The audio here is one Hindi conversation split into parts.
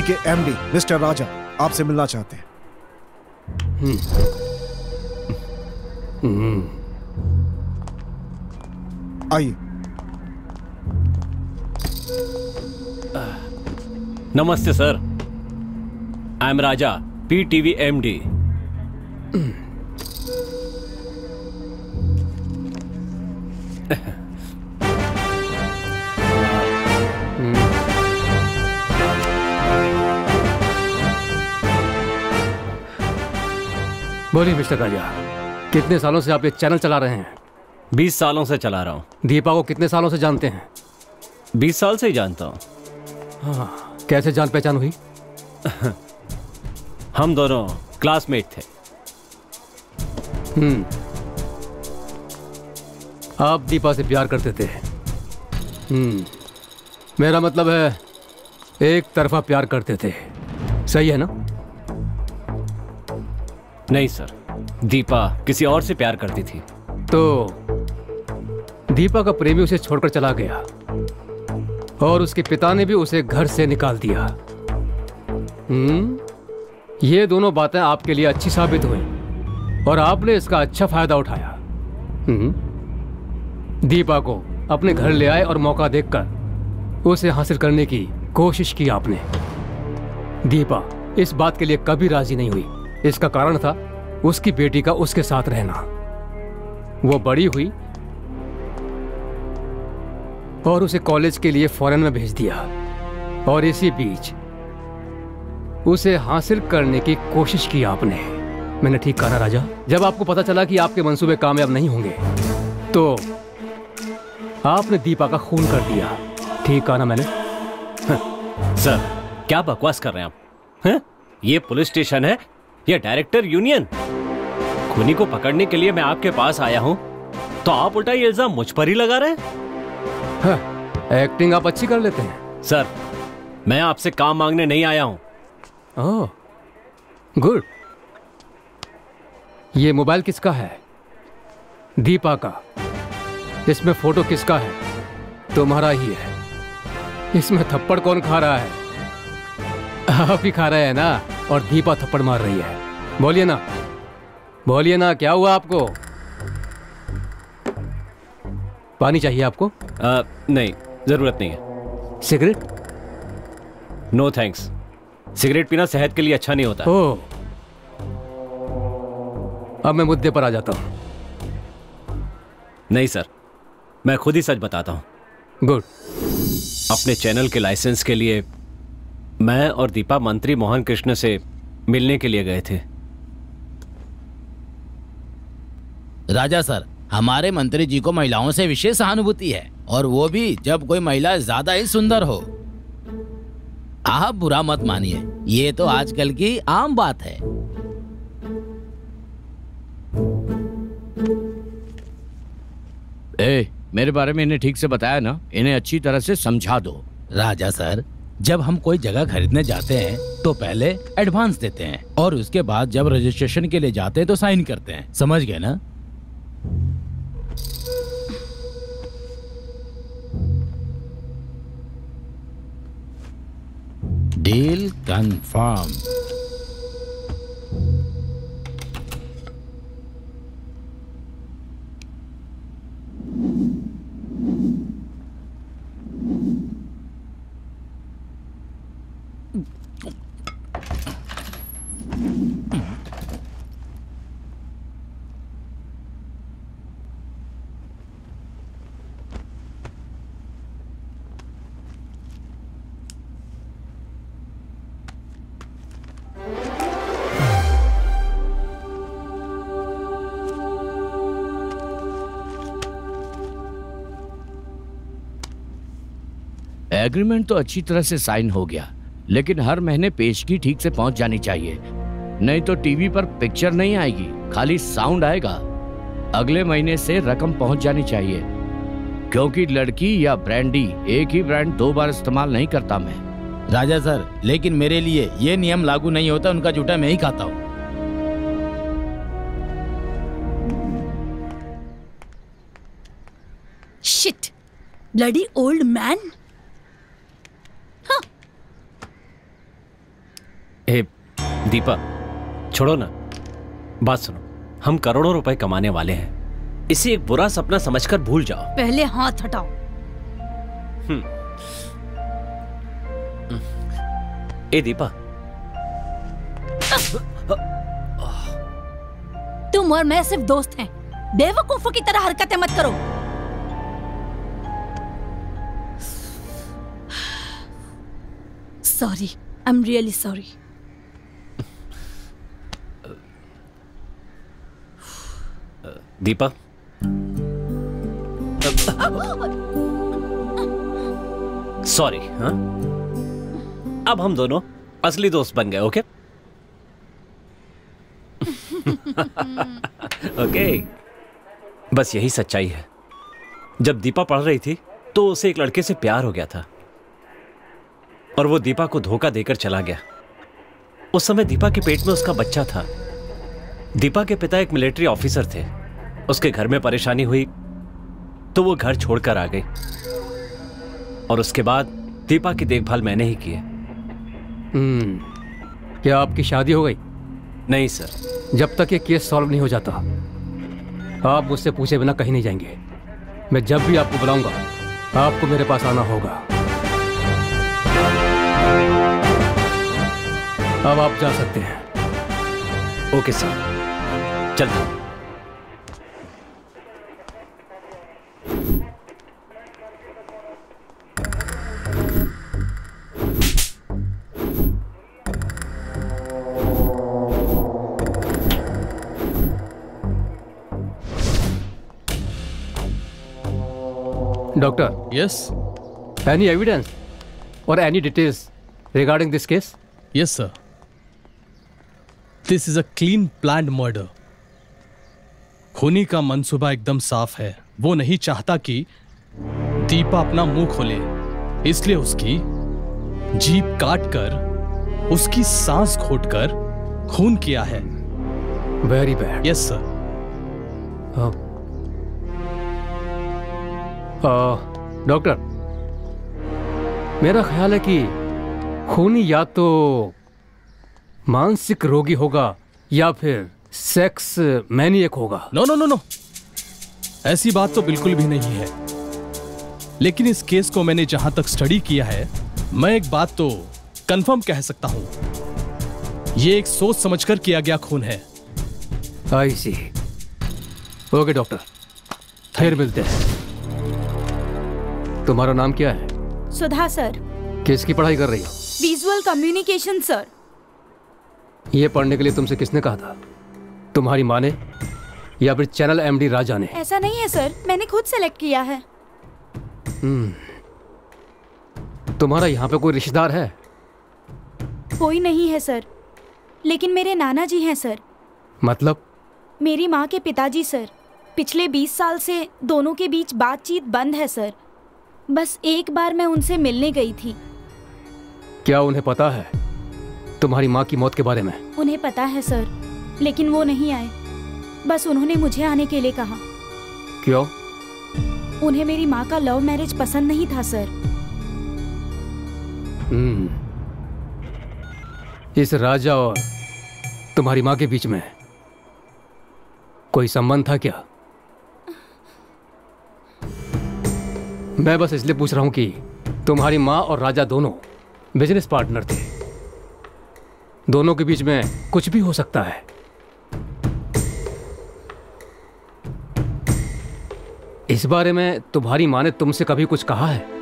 के एमडी मिस्टर राजा आपसे मिलना चाहते हैं। आइए। नमस्ते sir, I am Raja, PTV MD. बोलिए मिस्टर राजा, कितने सालों से आप ये चैनल चला रहे हैं? 20 सालों से चला रहा हूँ। दीपा को कितने सालों से जानते हैं? 20 साल से ही जानता हूँ। हाँ, कैसे जान पहचान हुई? हम दोनों क्लासमेट थे। आप दीपा से प्यार करते थे? मेरा मतलब है एक तरफा प्यार करते थे, सही है ना? नहीं सर, दीपा किसी और से प्यार करती थी। तो दीपा का प्रेमी उसे छोड़कर चला गया और उसके पिता ने भी उसे घर से निकाल दिया। ये दोनों बातें आपके लिए अच्छी साबित हुई और आपने इसका अच्छा फायदा उठाया। दीपा को अपने घर ले आए और मौका देखकर उसे हासिल करने की कोशिश की आपने। दीपा इस बात के लिए कभी राजी नहीं हुई। इसका कारण था उसकी बेटी का उसके साथ रहना। वो बड़ी हुई और उसे कॉलेज के लिए फॉरेन में भेज दिया और इसी बीच उसे हासिल करने की कोशिश की आपने। मैंने ठीक कहा ना राजा? जब आपको पता चला कि आपके मंसूबे कामयाब नहीं होंगे तो आपने दीपा का खून कर दिया। ठीक कहा ना मैंने? सर, क्या बकवास कर रहे हैं आप? ये पुलिस स्टेशन है या डायरेक्टर यूनियन? खूनी को पकड़ने के लिए मैं आपके पास आया हूं तो आप उल्टा ये इल्जाम मुझ पर ही लगा रहे हैं। एक्टिंग आप अच्छी कर लेते हैं। सर, मैं आपसे काम मांगने नहीं आया हूं। ओह, गुड। ये मोबाइल किसका है? दीपा का। इसमें फोटो किसका है? तुम्हारा ही है। इसमें थप्पड़ कौन खा रहा है? आप ही खा रहे हैं ना, और दीपा थप्पड़ मार रही है। बोलिए ना, बोलिए ना, क्या हुआ आपको? पानी चाहिए आपको? नहीं, जरूरत नहीं है। सिगरेट? No thanks. सिगरेट पीना सेहत के लिए अच्छा नहीं होता। ओह, अब मैं मुद्दे पर आ जाता हूं। नहीं सर, मैं खुद ही सच बताता हूं। गुड। अपने चैनल के लाइसेंस के लिए मैं और दीपा मंत्री मोहन कृष्ण से मिलने के लिए गए थे। राजा सर, हमारे मंत्री जी को महिलाओं से विशेष सहानुभूति है, और वो भी जब कोई महिला ज्यादा ही सुंदर हो। आप बुरा मत मानिए, ये तो आजकल की आम बात है। मेरे बारे में इन्हें ठीक से बताया ना? इन्हें अच्छी तरह से समझा दो। राजा सर, जब हम कोई जगह खरीदने जाते हैं तो पहले एडवांस देते हैं और उसके बाद जब रजिस्ट्रेशन के लिए जाते हैं तो साइन करते हैं। समझ गए ना? Deal confirm. एग्रीमेंट तो अच्छी तरह से साइन हो गया, लेकिन हर महीने पेशगी ठीक से पहुंच जानी चाहिए, नहीं तो टीवी पर पिक्चर नहीं आएगी, खाली साउंड आएगा। अगले महीने से रकम पहुंच जानी चाहिए, क्योंकि लड़की या ब्रांडी एक ही ब्रांड 2 बार इस्तेमाल नहीं करता मैं। राजा सर, लेकिन मेरे लिए ये नियम लागू नहीं होता। उनका जूठा मैं ही खाता हूँ। Shit, bloody old man. ए दीपा, छोड़ो ना, बात सुनो। हम करोड़ों रुपए कमाने वाले हैं, इसे एक बुरा सपना समझकर भूल जाओ। पहले हाथ हटाओ। ए दीपा, तुम और मैं सिर्फ दोस्त हैं, बेवकूफों की तरह हरकतें मत करो। Sorry, I am really sorry. Deepa, sorry. हाँ, अब हम दोनों असली दोस्त बन गए। Okay okay. बस यही सच्चाई है। जब दीपा पढ़ रही थी तो उसे एक लड़के से प्यार हो गया था और वो दीपा को धोखा देकर चला गया। उस समय दीपा के पेट में उसका बच्चा था। दीपा के पिता एक मिलिट्री ऑफिसर थे। उसके घर में परेशानी हुई तो वो घर छोड़कर आ गई और उसके बाद दीपा की देखभाल मैंने ही की है। क्या आपकी शादी हो गई? नहीं सर। जब तक ये केस सॉल्व नहीं हो जाता आप मुझसे पूछे बिना कहीं नहीं जाएंगे। मैं जब भी आपको बुलाऊंगा आपको मेरे पास आना होगा। अब आप जा सकते हैं। ओके सर, चलते हैं। Doctor, Yes, any evidence or any details regarding this case? yes sir. This is a clean planned murder. खूनी का मंसूबा एकदम साफ है। वो नहीं चाहता कि दीपा अपना मुंह खोले, इसलिए उसकी जीभ काट कर उसकी सांस घोटकर खून किया है। Very bad. Yes sir. Doctor, मेरा ख्याल है कि खूनी या तो मानसिक रोगी होगा या फिर सेक्स मैनिएक होगा। नो नो नो नो, ऐसी बात तो बिल्कुल भी नहीं है। लेकिन इस केस को मैंने जहां तक स्टडी किया है, मैं एक बात तो कंफर्म कह सकता हूं, ये एक सोच समझकर किया गया खून है। आई सी। ओके डॉक्टर, फिर मिलते हैं। तुम्हारा नाम क्या है? सुधा सर। किसकी पढ़ाई कर रही हो? Visual communication sir. ये पढ़ने के लिए तुमसे किसने कहा था? तुम्हारी माँ ने या फिर चैनल एमडी राजा ने? ऐसा नहीं है सर, मैंने खुद सेलेक्ट किया है। तुम्हारा यहाँ पे कोई रिश्तेदार है? कोई नहीं है सर, लेकिन मेरे नाना जी हैं सर। मतलब? मेरी माँ के पिताजी सर। पिछले 20 साल से दोनों के बीच बातचीत बंद है सर। बस एक बार मैं उनसे मिलने गई थी। क्या उन्हें पता है तुम्हारी माँ की मौत के बारे में? उन्हें पता है सर, लेकिन वो नहीं आए। बस उन्होंने मुझे आने के लिए कहा। क्यों? उन्हें मेरी माँ का लव मैरिज पसंद नहीं था सर। इस राजा और तुम्हारी माँ के बीच में कोई संबंध था क्या? मैं बस इसलिए पूछ रहा हूं कि तुम्हारी माँ और राजा दोनों बिजनेस पार्टनर थे। दोनों के बीच में कुछ भी हो सकता है। इस बारे में तुम्हारी माँ ने तुमसे कभी कुछ कहा है?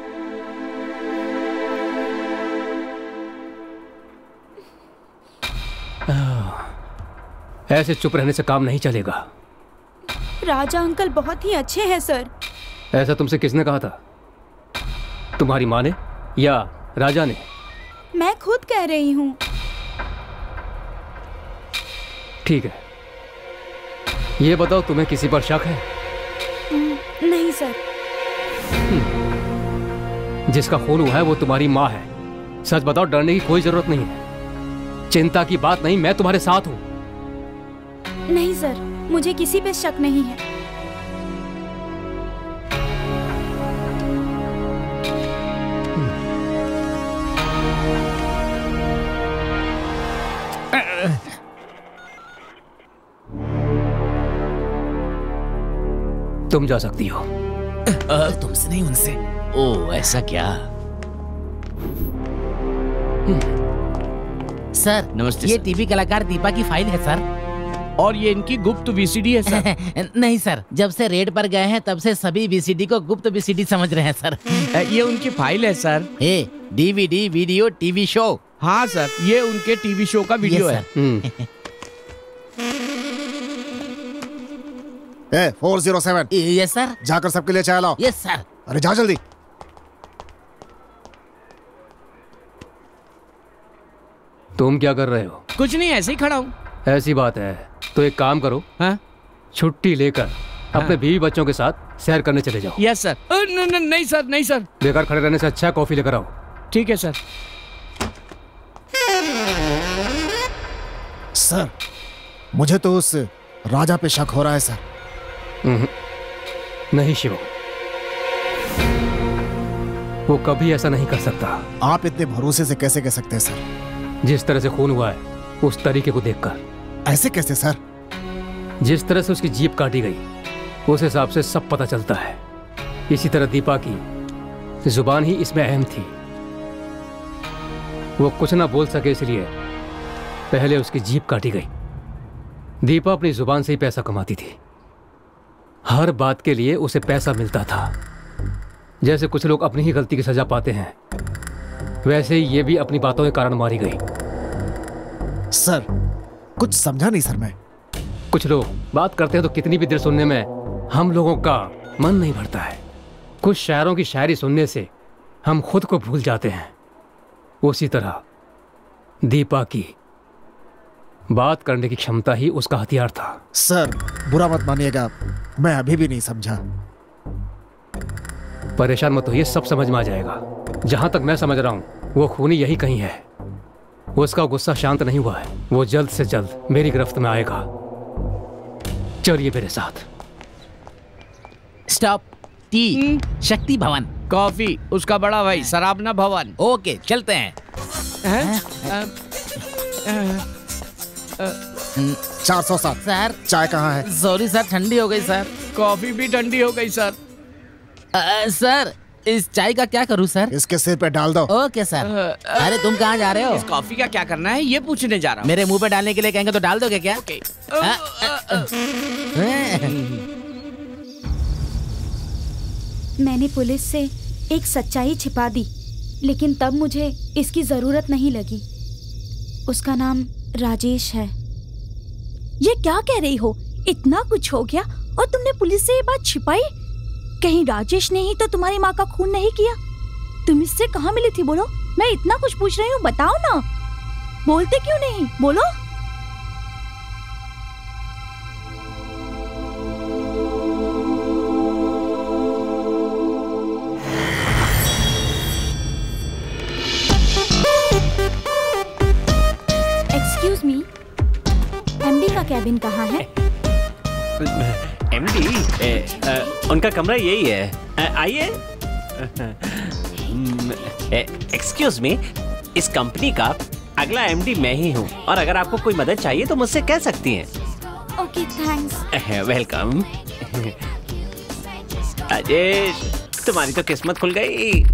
ऐसे चुप रहने से काम नहीं चलेगा। राजा अंकल बहुत ही अच्छे हैं सर। ऐसा तुमसे किसने कहा था? तुम्हारी माँ ने या राजा ने? मैं खुद कह रही हूँ। ठीक है, ये बताओ तुम्हें किसी पर शक है? नहीं सर। जिसका खून हुआ है वो तुम्हारी माँ है। सच बताओ, डरने की कोई जरूरत नहीं है। चिंता की बात नहीं, मैं तुम्हारे साथ हूं। नहीं सर, मुझे किसी पे शक नहीं है। तुम जा सकती हो। तुमसे नहीं, उनसे। ओ ऐसा क्या? सर नमस्ते ये सर। टीवी कलाकार दीपा की फाइल है सर। और ये इनकी गुप्त वीसीडी है सर। नहीं सर, जब से रेड पर गए हैं तब से सभी वीसीडी को गुप्त वीसीडी समझ रहे हैं सर। ये उनकी फाइल है सर। ए, डीवीडी, वीडियो, टीवी शो। हाँ सर, ये उनके टीवी शो का वीडियो Yes, है। ए 407 यस सर। जाकर सबके लिए चाय लाओ। Yes sir. अरे जा जल्दी। तुम क्या कर रहे हो? कुछ नहीं, ऐसे ही खड़ा हूँ। ऐसी बात है तो एक काम करो, हाँ? छुट्टी लेकर अपने बीवी बच्चों के साथ सैर करने चले जाओ। Yes sir. नहीं सर, नहीं सर। बेकार खड़े रहने से अच्छा कॉफी लेकर आओ। ठीक है सर। सर मुझे तो उस राजा पे शक हो रहा है सर। नहीं शिवम, वो कभी ऐसा नहीं कर सकता। आप इतने भरोसे से कैसे कह सकते हैं सर? जिस तरह से खून हुआ है उस तरीके को देखकर। ऐसे कैसे सर? जिस तरह से उसकी जीभ काटी गई उस हिसाब से सब पता चलता है। इसी तरह दीपा की जुबान ही इसमें अहम थी। वो कुछ ना बोल सके इसलिए पहले उसकी जीभ काटी गई। दीपा अपनी जुबान से ही पैसा कमाती थी। हर बात के लिए उसे पैसा मिलता था। जैसे कुछ लोग अपनी ही गलती की सजा पाते हैं, वैसे ही ये भी अपनी बातों के कारण मारी गई। सर कुछ समझा नहीं सर मैं। कुछ लोग बात करते हैं तो कितनी भी देर सुनने में हम लोगों का मन नहीं भरता है। कुछ शायरों की शायरी सुनने से हम खुद को भूल जाते हैं। उसी तरह दीपा की बात करने की क्षमता ही उसका हथियार था। सर बुरा मत मानिएगा, मैं अभी भी नहीं समझा। परेशान मत होइए, सब समझ में आ जाएगा। जहां तक मैं समझ रहा हूं वो खूनी यही कहीं है। उसका गुस्सा शांत नहीं हुआ है। वो जल्द से जल्द मेरी गिरफ्त में आएगा। चलिए मेरे साथ। स्टॉप। टी शक्ति भवन। कॉफी उसका बड़ा भाई शराबना भवन। ओके चलते हैं। 407 सर चाय कहाँ है? सॉरी सर, ठंडी हो गई सर। कॉफी भी ठंडी हो गई सर। सर इस चाय का क्या करूं सर? इसके सिर पे डाल दो। Okay sir. अरे तुम कहाँ जा रहे हो? इस कॉफी का क्या करना है ये पूछने जा रहा हूँ। मेरे मुंह पे डालने के लिए कहेंगे तो डाल दोगे क्या? ओके। मैंने पुलिस से एक सच्चाई छिपा दी, लेकिन तब मुझे इसकी जरूरत नहीं लगी। उसका नाम राजेश है। ये क्या कह रही हो? इतना कुछ हो गया और तुमने पुलिस से ये बात छिपाई? कहीं राजेश ने ही तो तुम्हारी माँ का खून नहीं किया? तुम इससे कहाँ मिली थी? बोलो, मैं इतना कुछ पूछ रही हूँ, बताओ ना। बोलते क्यों नहीं? बोलो। एक्सक्यूज मी, एमडी का कैबिन कहाँ है? एमडी उनका कमरा यही है। आइए। एक्सक्यूज मी, इस कंपनी का अगला एमडी मैं ही हूँ और अगर आपको कोई मदद चाहिए तो मुझसे कह सकती हैं। Okay thanks. वेलकम। राजेश, तुम्हारी तो किस्मत खुल गई।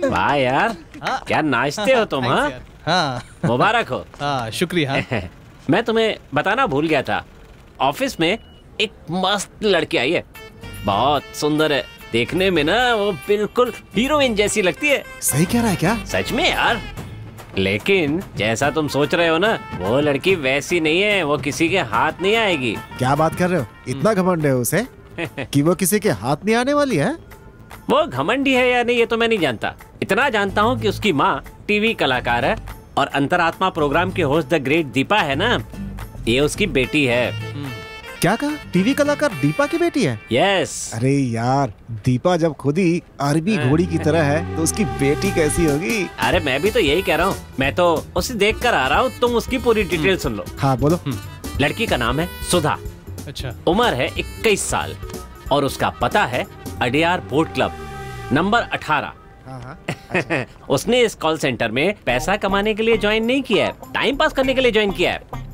वाह यार, क्या नाचते हो तुम। हाँ हाँ मुबारक हो। हाँ शुक्रिया। मैं तुम्हें बताना भूल गया था, ऑफिस में एक मस्त लड़की आई है। बहुत सुंदर है, देखने में ना वो बिल्कुल हीरोइन जैसी लगती है। सही कह रहा है क्या? सच में यार, लेकिन जैसा तुम सोच रहे हो ना, वो लड़की वैसी नहीं है। वो किसी के हाथ नहीं आएगी। क्या बात कर रहे हो? इतना घमंड है उसे कि वो किसी के हाथ नहीं आने वाली है? वो घमंडी है या नहीं ये तो मैं नहीं जानता। इतना जानता हूँ कि उसकी माँ टीवी कलाकार है और अंतरात्मा प्रोग्राम की होस्ट द ग्रेट दीपा है ना, ये उसकी बेटी है। क्या कहा? टीवी कलाकार दीपा की बेटी है? यस। अरे यार, दीपा जब खुद ही अरबी घोड़ी की तरह है तो उसकी बेटी कैसी होगी? अरे मैं भी तो यही कह रहा हूँ, मैं तो उसे देख कर आ रहा हूँ, तुम उसकी पूरी डिटेल सुन लो। हाँ बोलो। लड़की का नाम है सुधा। अच्छा। उम्र है 21 साल और उसका पता है अडियार बोट क्लब नंबर 18। उसने इस कॉल सेंटर में पैसा कमाने के लिए ज्वाइन नहीं किया है, टाइम पास करने के लिए ज्वाइन किया है।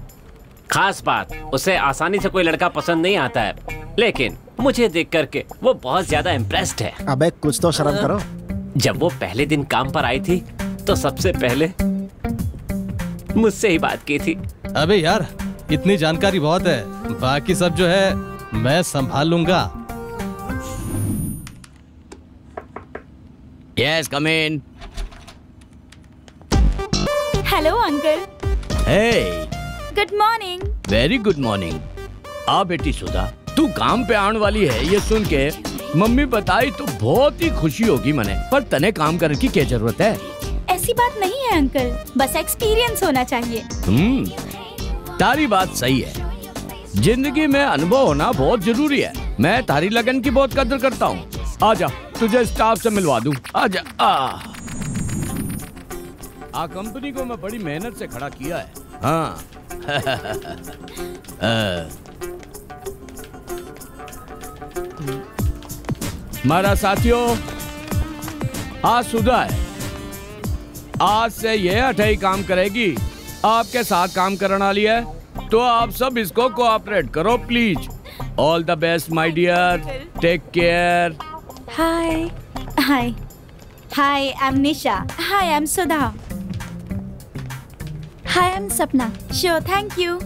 खास बात, उसे आसानी से कोई लड़का पसंद नहीं आता है, लेकिन मुझे देख करके वो बहुत ज्यादा इम्प्रेस्ड है। अबे कुछ तो शर्म करो। जब वो पहले दिन काम पर आई थी तो सबसे पहले मुझसे ही बात की थी। अबे यार, इतनी जानकारी बहुत है, बाकी सब जो है मैं संभाल लूंगा। Yes, come in. Hello uncle. Hey, good morning. Very good morning. आ बेटी सुधा, तू काम पे आने वाली है ये सुन के मम्मी बताई तो बहुत ही खुशी होगी मने, पर तने काम करने की क्या जरूरत है? ऐसी बात नहीं है अंकल, बस एक्सपीरियंस होना चाहिए। तारी बात सही है, जिंदगी में अनुभव होना बहुत जरूरी है। मैं तारी लगन की बहुत कदर करता हूँ। आजा, तुझे स्टाफ से मिलवा दूं। आजा। कंपनी को मैं बड़ी मेहनत से खड़ा किया है। हाँ। हमारा साथियों, आज सुधा है, आज से ये 28 काम करेगी, आपके साथ काम करने वाली है, तो आप सब इसको कोऑपरेट करो please. All the best my dear, take care. Hi hi hi, I am Nisha. Hi, I am Sudha. Hi, I am Sapna. Sure, thank you.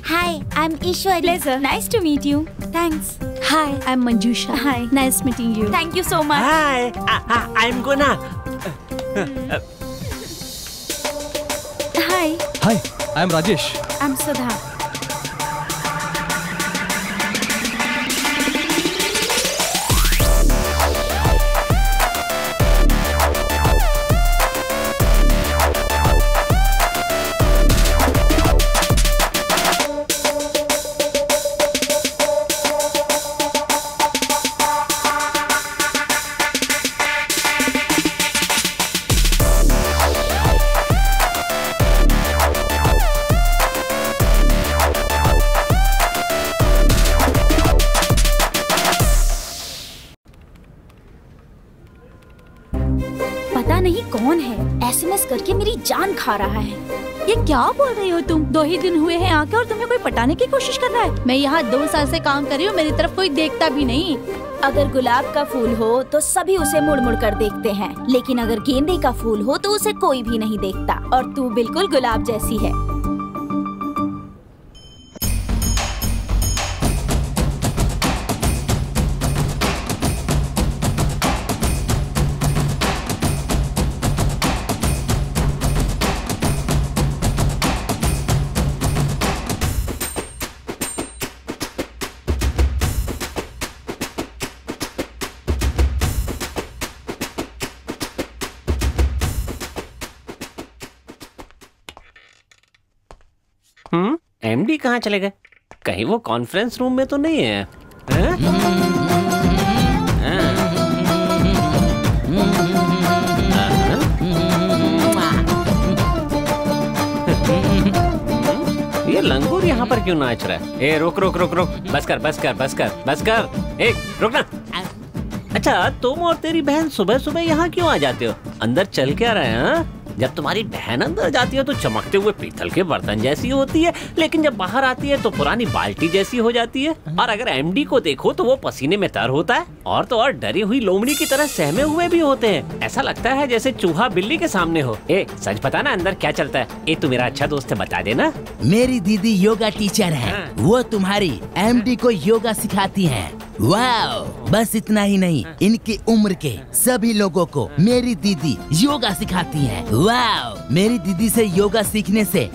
Hi, I am Ishwari. Pleasure, nice to meet you. Thanks. Hi, I am Manjusha. Hi, nice meeting you. Thank you so much. Hi, I am Guna. Hi, hi, I am Rajesh. I am Sudha. पता नहीं कौन है, एसएमएस करके मेरी जान खा रहा है। ये क्या बोल रही हो तुम? 2 ही दिन हुए हैं आके और तुम्हें कोई पटाने की कोशिश कर रहा है। मैं यहाँ 2 साल से काम कर रही हूँ, मेरी तरफ कोई देखता भी नहीं। अगर गुलाब का फूल हो तो सभी उसे मुड़ मुड़ कर देखते हैं, लेकिन अगर गेंदे का फूल हो तो उसे कोई भी नहीं देखता। और तू बिल्कुल गुलाब जैसी है। एमडी कहाँ चले गए? कहीं वो कॉन्फ्रेंस रूम में तो नहीं है? ये लंगूर यहाँ पर क्यों नाच रहा है? ए रुक रुक रुक रुक, बस कर बस कर बस कर बस कर। एक रुकना। अच्छा, तुम और तेरी बहन सुबह सुबह यहाँ क्यों आ जाते हो? अंदर चल क्या रहे हैं? जब तुम्हारी बहन अंदर जाती है तो चमकते हुए पीतल के बर्तन जैसी होती है, लेकिन जब बाहर आती है तो पुरानी बाल्टी जैसी हो जाती है। और अगर एमडी को देखो तो वो पसीने में तर होता है, और तो और डरी हुई लोमड़ी की तरह सहमे हुए भी होते हैं। ऐसा लगता है जैसे चूहा बिल्ली के सामने हो। ए सच बताना, अंदर क्या चलता है? ए तू मेरा अच्छा दोस्त है, बता देना। मेरी दीदी योगा टीचर है, वो तुम्हारी एमडी को योगा सिखाती हैं। वाओ, बस इतना ही नहीं, इनकी उम्र के सभी लोगों को मेरी दीदी योगा सिखाती हैं। वाओ, मेरी दीदी से योगा सीखने से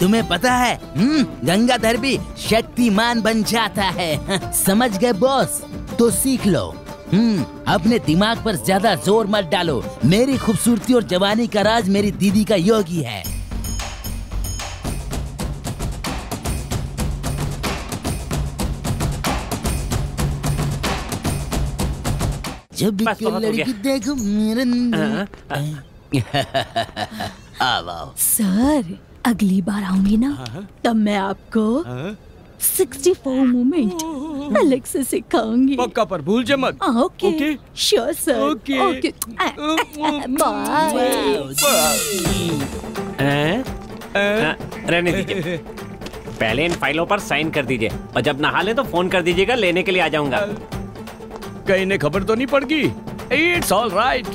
तुम्हें पता है, गंगाधर भी शक्तिमान बन जाता है। समझ गए बॉस? तो सीख लो। अपने दिमाग पर ज्यादा जोर मत डालो। मेरी खूबसूरती और जवानी का राज मेरी दीदी का योगी है। जब भी कोई लड़की देखो मेरे आओ। सर अगली बार आऊंगी ना तब मैं आपको 64 मोमेंट अलग से सिखाऊंगी। पक्का पर भूल जा मत। Okay sure sir. Okay bye. रहने दीजिए, पहले इन फाइलों पर साइन कर दीजिए और जब नहा ले तो फोन कर दीजिएगा, लेने के लिए आ जाऊंगा। कहीं ने खबर तो नहीं पड़ गई? It's all right.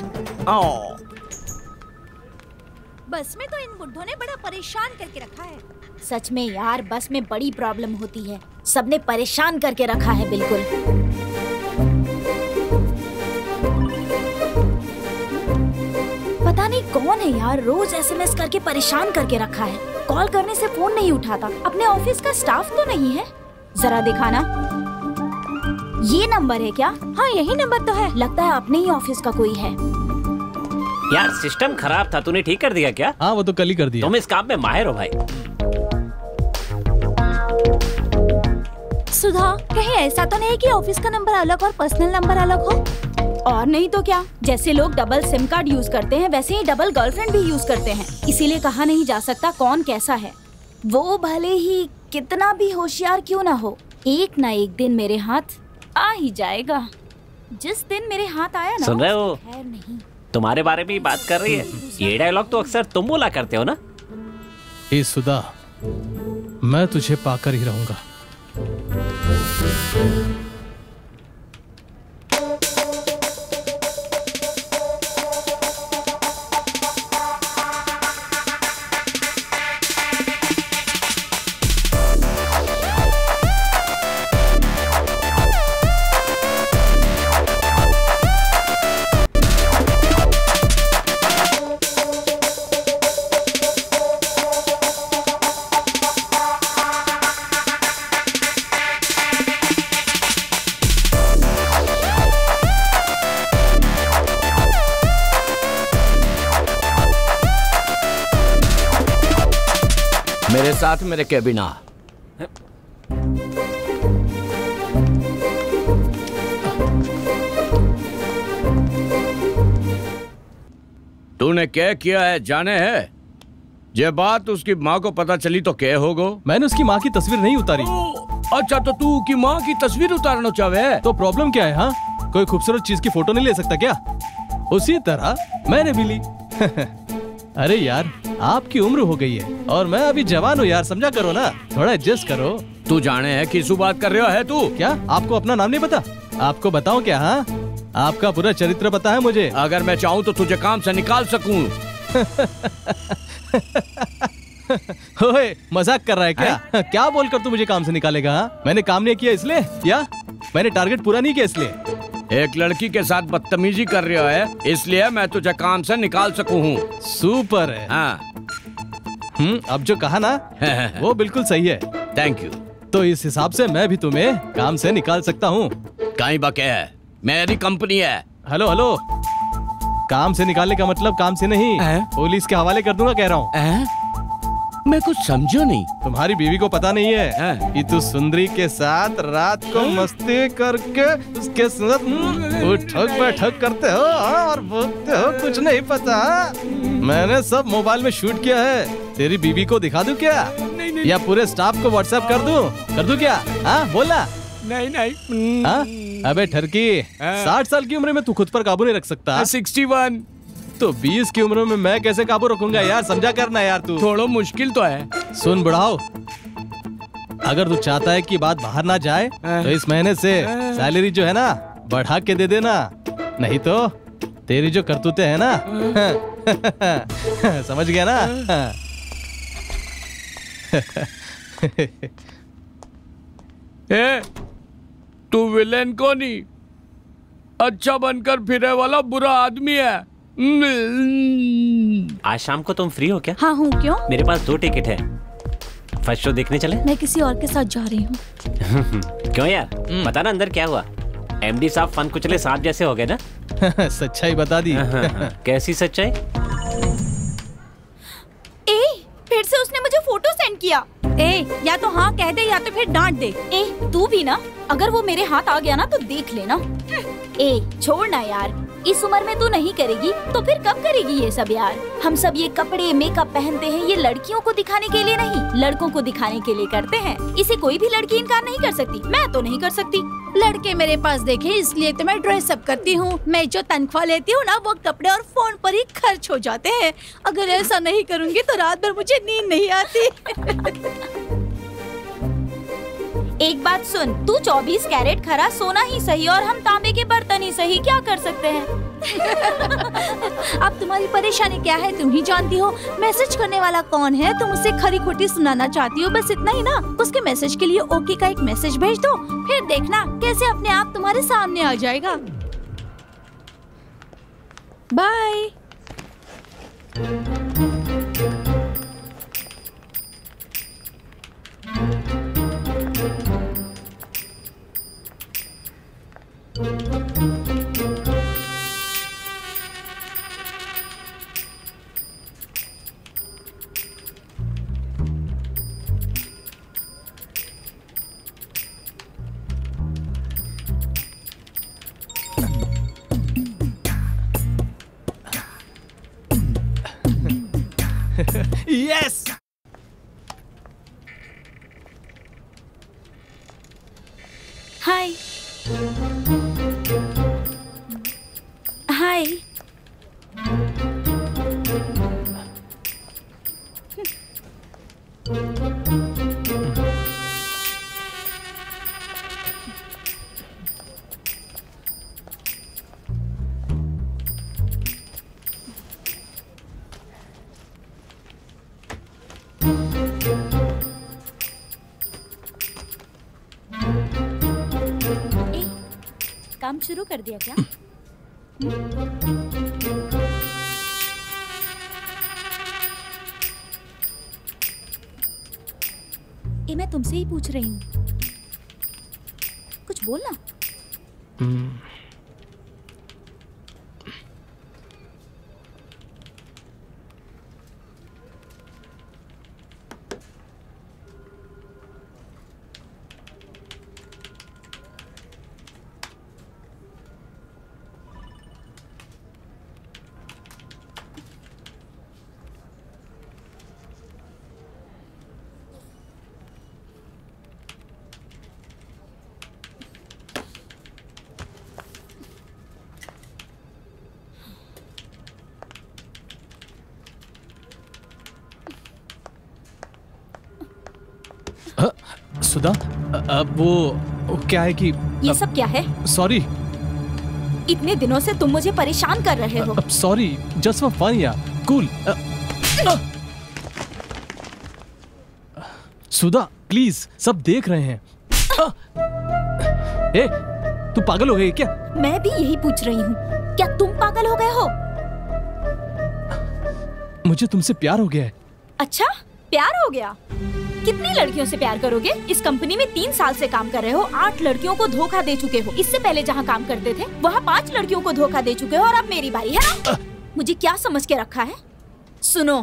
बस में तो इन बुड्ढों ने बड़ा परेशान करके रखा है। सच में यार, बस में बड़ी प्रॉब्लम होती है, सबने परेशान करके रखा है बिल्कुल। पता नहीं कौन है यार, रोज एसएमएस करके परेशान करके रखा है। कॉल करने से फोन नहीं उठाता। अपने ऑफिस का स्टाफ तो नहीं है? जरा दिखाना। ये नंबर है क्या? हाँ यही नंबर तो है। लगता है अपने ही ऑफिस का कोई है। यार सिस्टम खराब था, तूने ठीक कर दिया क्या? हाँ वो तो कल ही कर दिया। तुम इस काम में माहिर हो भाई। सुधा, कहीं ऐसा तो नहीं कि ऑफिस का नंबर अलग और पर्सनल नंबर अलग हो? और नहीं तो क्या, जैसे लोग डबल सिम कार्ड यूज करते हैं वैसे ही डबल गर्लफ्रेंड भी यूज करते हैं। इसीलिए कहा नहीं जा सकता कौन कैसा है। वो भले ही कितना भी होशियार क्यों ना हो, एक ना एक दिन मेरे हाथ आ ही जाएगा। जिस दिन मेरे हाथ आया ना, सुन रहे हो? खैर नहीं। तुम्हारे बारे में ही बात कर रही है। ये डायलॉग तो अक्सर तुम बोला करते हो ना? ए सुधा, मैं तुझे पाकर ही रहूंगा। मेरे साथ मेरे केबिन आ। तूने क्या किया है जाने है? ये बात उसकी माँ को पता चली तो क्या होगा? मैंने उसकी माँ की तस्वीर नहीं उतारी। अच्छा तो तू की माँ की तस्वीर उतारना चाहे तो प्रॉब्लम क्या है? हाँ, कोई खूबसूरत चीज की फोटो नहीं ले सकता क्या? उसी तरह मैंने भी ली। अरे यार, आपकी उम्र हो गई है और मैं अभी जवान हूँ यार, समझा करो ना, थोड़ा एडजस्ट करो। तू जाने है किसू बात कर रहे हो तू? क्या आपको अपना नाम नहीं पता? आपको बताऊं क्या? हाँ, आपका पूरा चरित्र पता है मुझे। अगर मैं चाहूँ तो तुझे काम से निकाल सकूं। ओए, मजाक कर रहा है क्या? क्या बोलकर तू मुझे काम से निकालेगा? हाँ? मैंने काम नहीं किया इसलिए, या मैंने टारगेट पूरा नहीं किया इसलिए? एक लड़की के साथ बदतमीजी कर रहा है इसलिए मैं तुझे काम से निकाल सकूं हूँ। सुपर है। हाँ। अब जो कहा ना वो बिल्कुल सही है। Thank you. तो इस हिसाब से मैं भी तुम्हें काम से निकाल सकता हूँ। कहीं बके है, मेरी कंपनी है। हेलो हेलो, काम से निकालने का मतलब काम से नहीं, पुलिस के हवाले कर दूंगा कह रहा हूँ। मैं कुछ समझो नहीं। तुम्हारी बीवी को पता नहीं है कि तू सुंदरी के साथ रात को मस्ती करके उसके साथ उठक बैठक करते हो और बोलते हो कुछ नहीं पता। मैंने सब मोबाइल में शूट किया है। तेरी बीवी को दिखा दूं क्या? नहीं। या पूरे स्टाफ को व्हाट्सएप कर दूं क्या? हाँ बोला। नहीं। हाँ, अबे ठरकी, 60 साल की उम्र में तू खुद पर काबू नहीं रख सकता? 61। तो 20 की उम्र में मैं कैसे काबू रखूंगा यार, समझा करना यार तू। थोड़ा मुश्किल तो है। सुन बुढ़ाओ, अगर तू चाहता है कि बात बाहर ना जाए तो इस महीने से सैलरी जो है ना बढ़ा के दे देना, नहीं तो तेरी जो करतूते है ना समझ गया ना? तू विलेन को नहीं, अच्छा बनकर फिरे वाला बुरा आदमी है। आज शाम को तुम फ्री हो क्या? हाँ हूँ। क्यों? मेरे पास 2 टिकट है, फर्स्ट शो देखने चले? मैं किसी और के साथ जा रही हूँ। क्यों यार, बता ना अंदर क्या हुआ? एमडी साहब फन कुचले सांप जैसे हो गए ना। सच्चाई बता दी। कैसी सच्चाई? फिर से उसने मुझे फोटो सेंड किया। या तो हाँ कह दे या तो फिर डांट दे। तू भी ना, अगर वो मेरे हाथ आ गया ना तो देख लेना। छोड़ ना यार, इस उम्र में तू नहीं करेगी तो फिर कब करेगी ये सब यार। हम सब ये कपड़े मेकअप पहनते हैं ये लड़कियों को दिखाने के लिए नहीं, लड़कों को दिखाने के लिए करते हैं। इसे कोई भी लड़की इनकार नहीं कर सकती, मैं तो नहीं कर सकती। लड़के मेरे पास देखे इसलिए तो मैं ड्रेस अप करती हूँ। मैं जो तनख्वाह लेती हूँ ना वो कपड़े और फोन पर ही खर्च हो जाते हैं। अगर ऐसा नहीं करूँगी तो रात भर मुझे नींद नहीं आती। एक बात सुन, तू 24 कैरेट खरा सोना ही सही और हम तांबे के बर्तन ही सही, क्या कर सकते हैं। अब तुम्हारी परेशानी क्या है तुम ही जानती हो। मैसेज करने वाला कौन है तुम उसे खरी खोटी सुनाना चाहती हो, बस इतना ही ना। उसके मैसेज के लिए ओके का एक मैसेज भेज दो, फिर देखना कैसे अपने आप तुम्हारे सामने आ जाएगा। बाय। यस। हाय हाय। काम शुरू कर दिया क्या? मैं तुमसे ही पूछ रही हूँ, कुछ बोलना। सुधा, अब वो क्या है कि ये सब क्या है? सॉरी, इतने दिनों से तुम मुझे परेशान कर रहे हो। सॉरी, जस्ट फॉर फन यार, कूल। सुधा प्लीज, सब देख रहे हैं। ए, तू पागल हो गई क्या? मैं भी यही पूछ रही हूँ, क्या तुम पागल हो गए हो? मुझे तुमसे प्यार हो गया है। अच्छा, प्यार हो गया? कितनी लड़कियों से प्यार करोगे? इस कंपनी में 3 साल से काम कर रहे हो, 8 लड़कियों को धोखा दे चुके हो। इससे पहले जहाँ काम करते थे वहाँ 5 लड़कियों को धोखा दे चुके हो और अब मेरी बारी है ना? मुझे क्या समझ के रखा है? सुनो,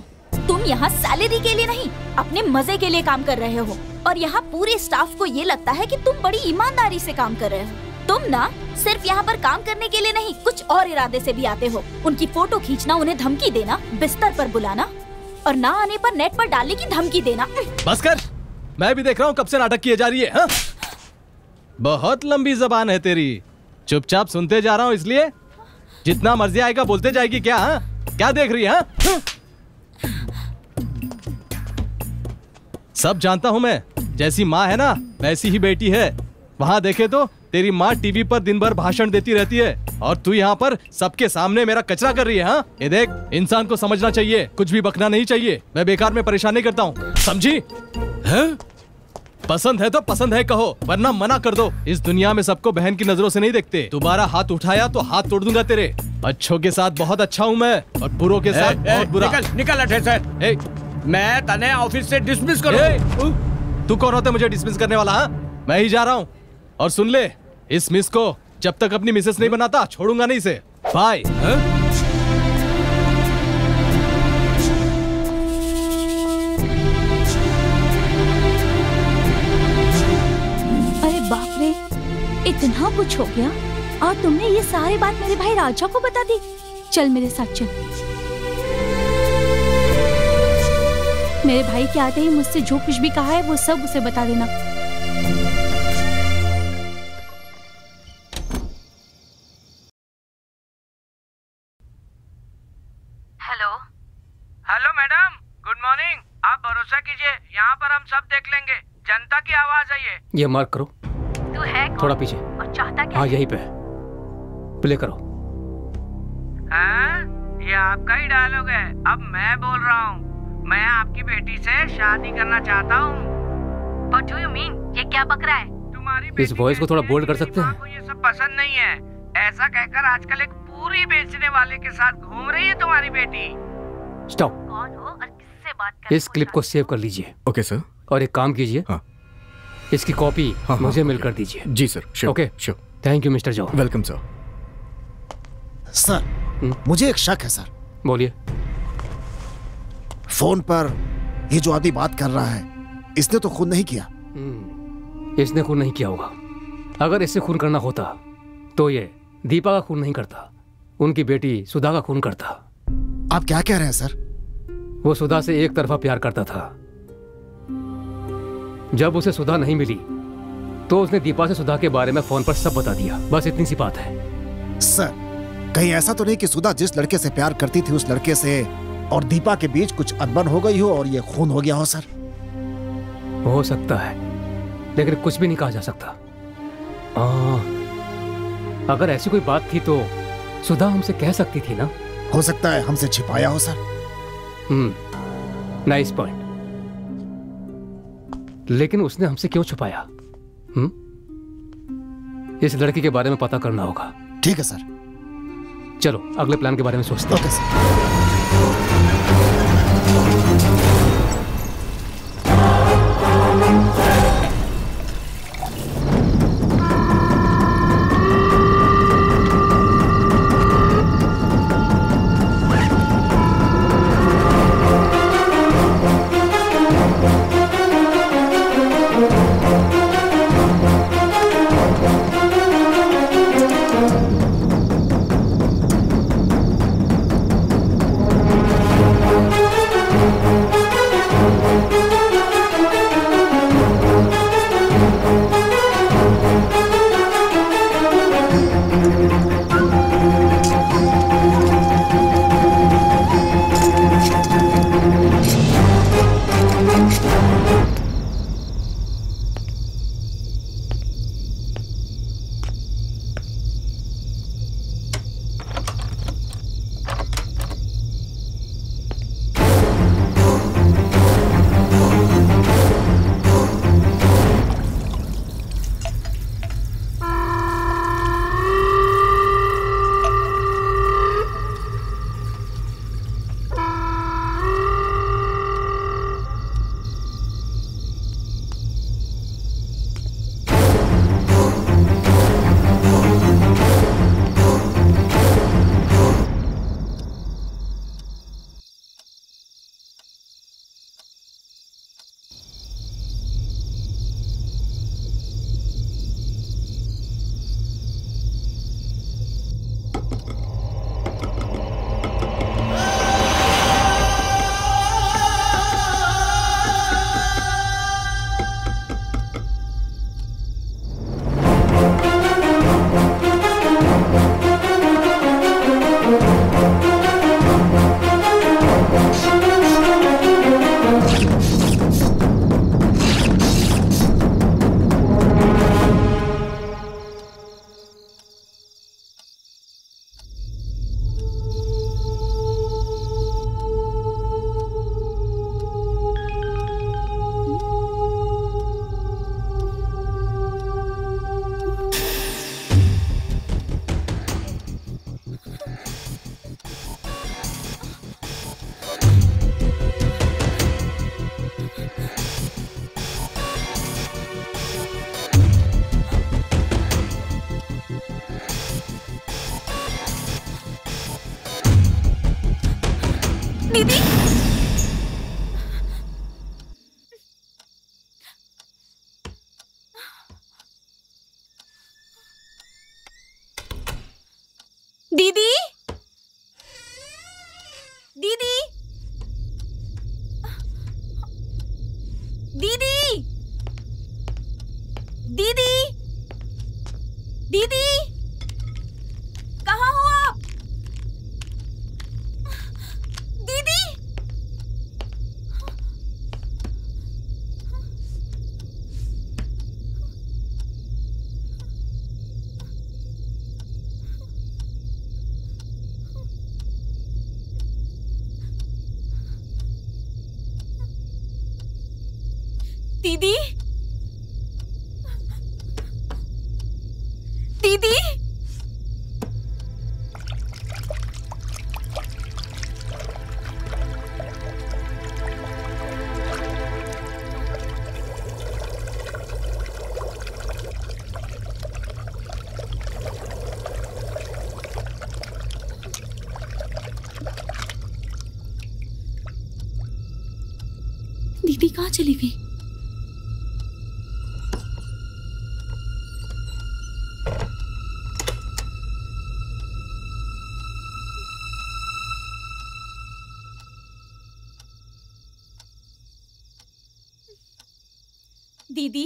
तुम यहाँ सैलरी के लिए नहीं, अपने मजे के लिए काम कर रहे हो और यहाँ पूरे स्टाफ को ये लगता है कि तुम बड़ी ईमानदारी से काम कर रहे हो। तुम ना सिर्फ यहाँ पर काम करने के लिए नहीं, कुछ और इरादे से भी आते हो। उनकी फोटो खींचना, उन्हें धमकी देना, बिस्तर पर बुलाना और ना आने पर नेट पर डालने की धमकी देना। बस कर, मैं भी देख रहा हूँ कब से नाटक किए जा रही है। हाँ? बहुत लंबी जबान है तेरी, चुपचाप सुनते जा रहा हूँ, इसलिए जितना मर्जी आएगा बोलते जाएगी क्या? हाँ? क्या देख रही है? हाँ? सब जानता हूँ मैं, जैसी माँ है ना वैसी ही बेटी है। वहाँ देखे तो तेरी माँ टीवी पर दिन भर भाषण देती रहती है और तू यहाँ पर सबके सामने मेरा कचरा कर रही है। हाँ? ये देख, इंसान को समझना चाहिए, कुछ भी बकना नहीं चाहिए। मैं बेकार में परेशान नहीं करता हूँ, समझी? है? पसंद है तो पसंद है कहो, वरना मना कर दो। इस दुनिया में सबको बहन की नजरों से नहीं देखते। दोबारा हाथ उठाया तो हाथ तोड़ दूंगा तेरे। अच्छों के साथ बहुत अच्छा हूँ मैं और बुरों के साथ बहुत बुरा। निकल अठे सर, मैं तने ऑफिस से डिसमिस करूं। तू कौन होता है मुझे डिसमिस करने वाला? हाँ? मैं ही जा रहा हूँ और सुन ले, इस मिस को जब तक अपनी मिसेस नहीं बनाता छोड़ूंगा नहीं इसे। बाय। अरे बाप रे, इतना कुछ हो गया और तुमने ये सारी बात मेरे भाई राजा को बता दी। चल मेरे साथ चल। मेरे भाई के आते ही मुझसे जो कुछ भी कहा है वो सब उसे बता देना। Hello hello madam, good morning. आप भरोसा कीजिए, यहाँ पर हम सब देख लेंगे। जनता की आवाज है ये। ये मार्क करो। तू है कौन? थोड़ा पीछे। और चाहता क्या? हाँ यहीं पे प्ले करो। हाँ, ये आपका ही डायलॉग है। अब मैं बोल रहा हूँ, मैं आपकी बेटी से शादी करना चाहता हूँ। What do you mean? ये क्या बक रहा है? तुम्हारी इस वॉइस को थोड़ा बोल्ड कर सकते हैं? को ये सब पसंद नहीं है। ऐसा कहकर आजकल एक पूरी बेचने वाले के साथ घूम रही है तुम्हारी बेटी। स्टॉप। कौन हो और किससे बात कर? इस क्लिप को सेव कर लीजिए। Okay sir. और एक काम कीजिए, हाँ। इसकी कॉपी मुझे मेल कर दीजिए। जी sir, sure. Okay sure. Thank you mister Joe. Welcome sir. Sir मुझे एक शक है सर। बोलिए। फोन पर ये जो आदमी बात कर रहा है, इसने तो खून नहीं किया। इसने खून नहीं किया होगा। अगर इससे खून करना होता तो ये दीपा का खून नहीं करता, उनकी बेटी सुधा का खून करता। आप क्या कह रहे हैं सर? वो सुधा से एक तरफा प्यार करता था। जब उसे सुधा नहीं मिली तो उसने दीपा से सुधा के बारे में फोन पर सब बता दिया। बस इतनी सी बात है। सर कहीं ऐसा तो नहीं कि सुधा जिस लड़के से प्यार करती थी उस लड़के से और दीपा के बीच कुछ अनबन हो गई हो और ये खून हो गया हो? सर हो सकता है, लेकिन कुछ भी नहीं कहा जा सकता। अगर ऐसी कोई बात थी तो सुधा हमसे कह सकती थी ना। हो सकता है हमसे छिपाया हो सर। Nice point. लेकिन उसने हमसे क्यों छुपाया? इस लड़की के बारे में पता करना होगा। ठीक है सर। चलो अगले प्लान के बारे में सोचते हैं। Okay sir. दीदी दीदी दीदी दीदी दीदी दीदी कहाँ हो आप? दीदी दीदी दीदी दीदी कहाँ चली गई? दीदी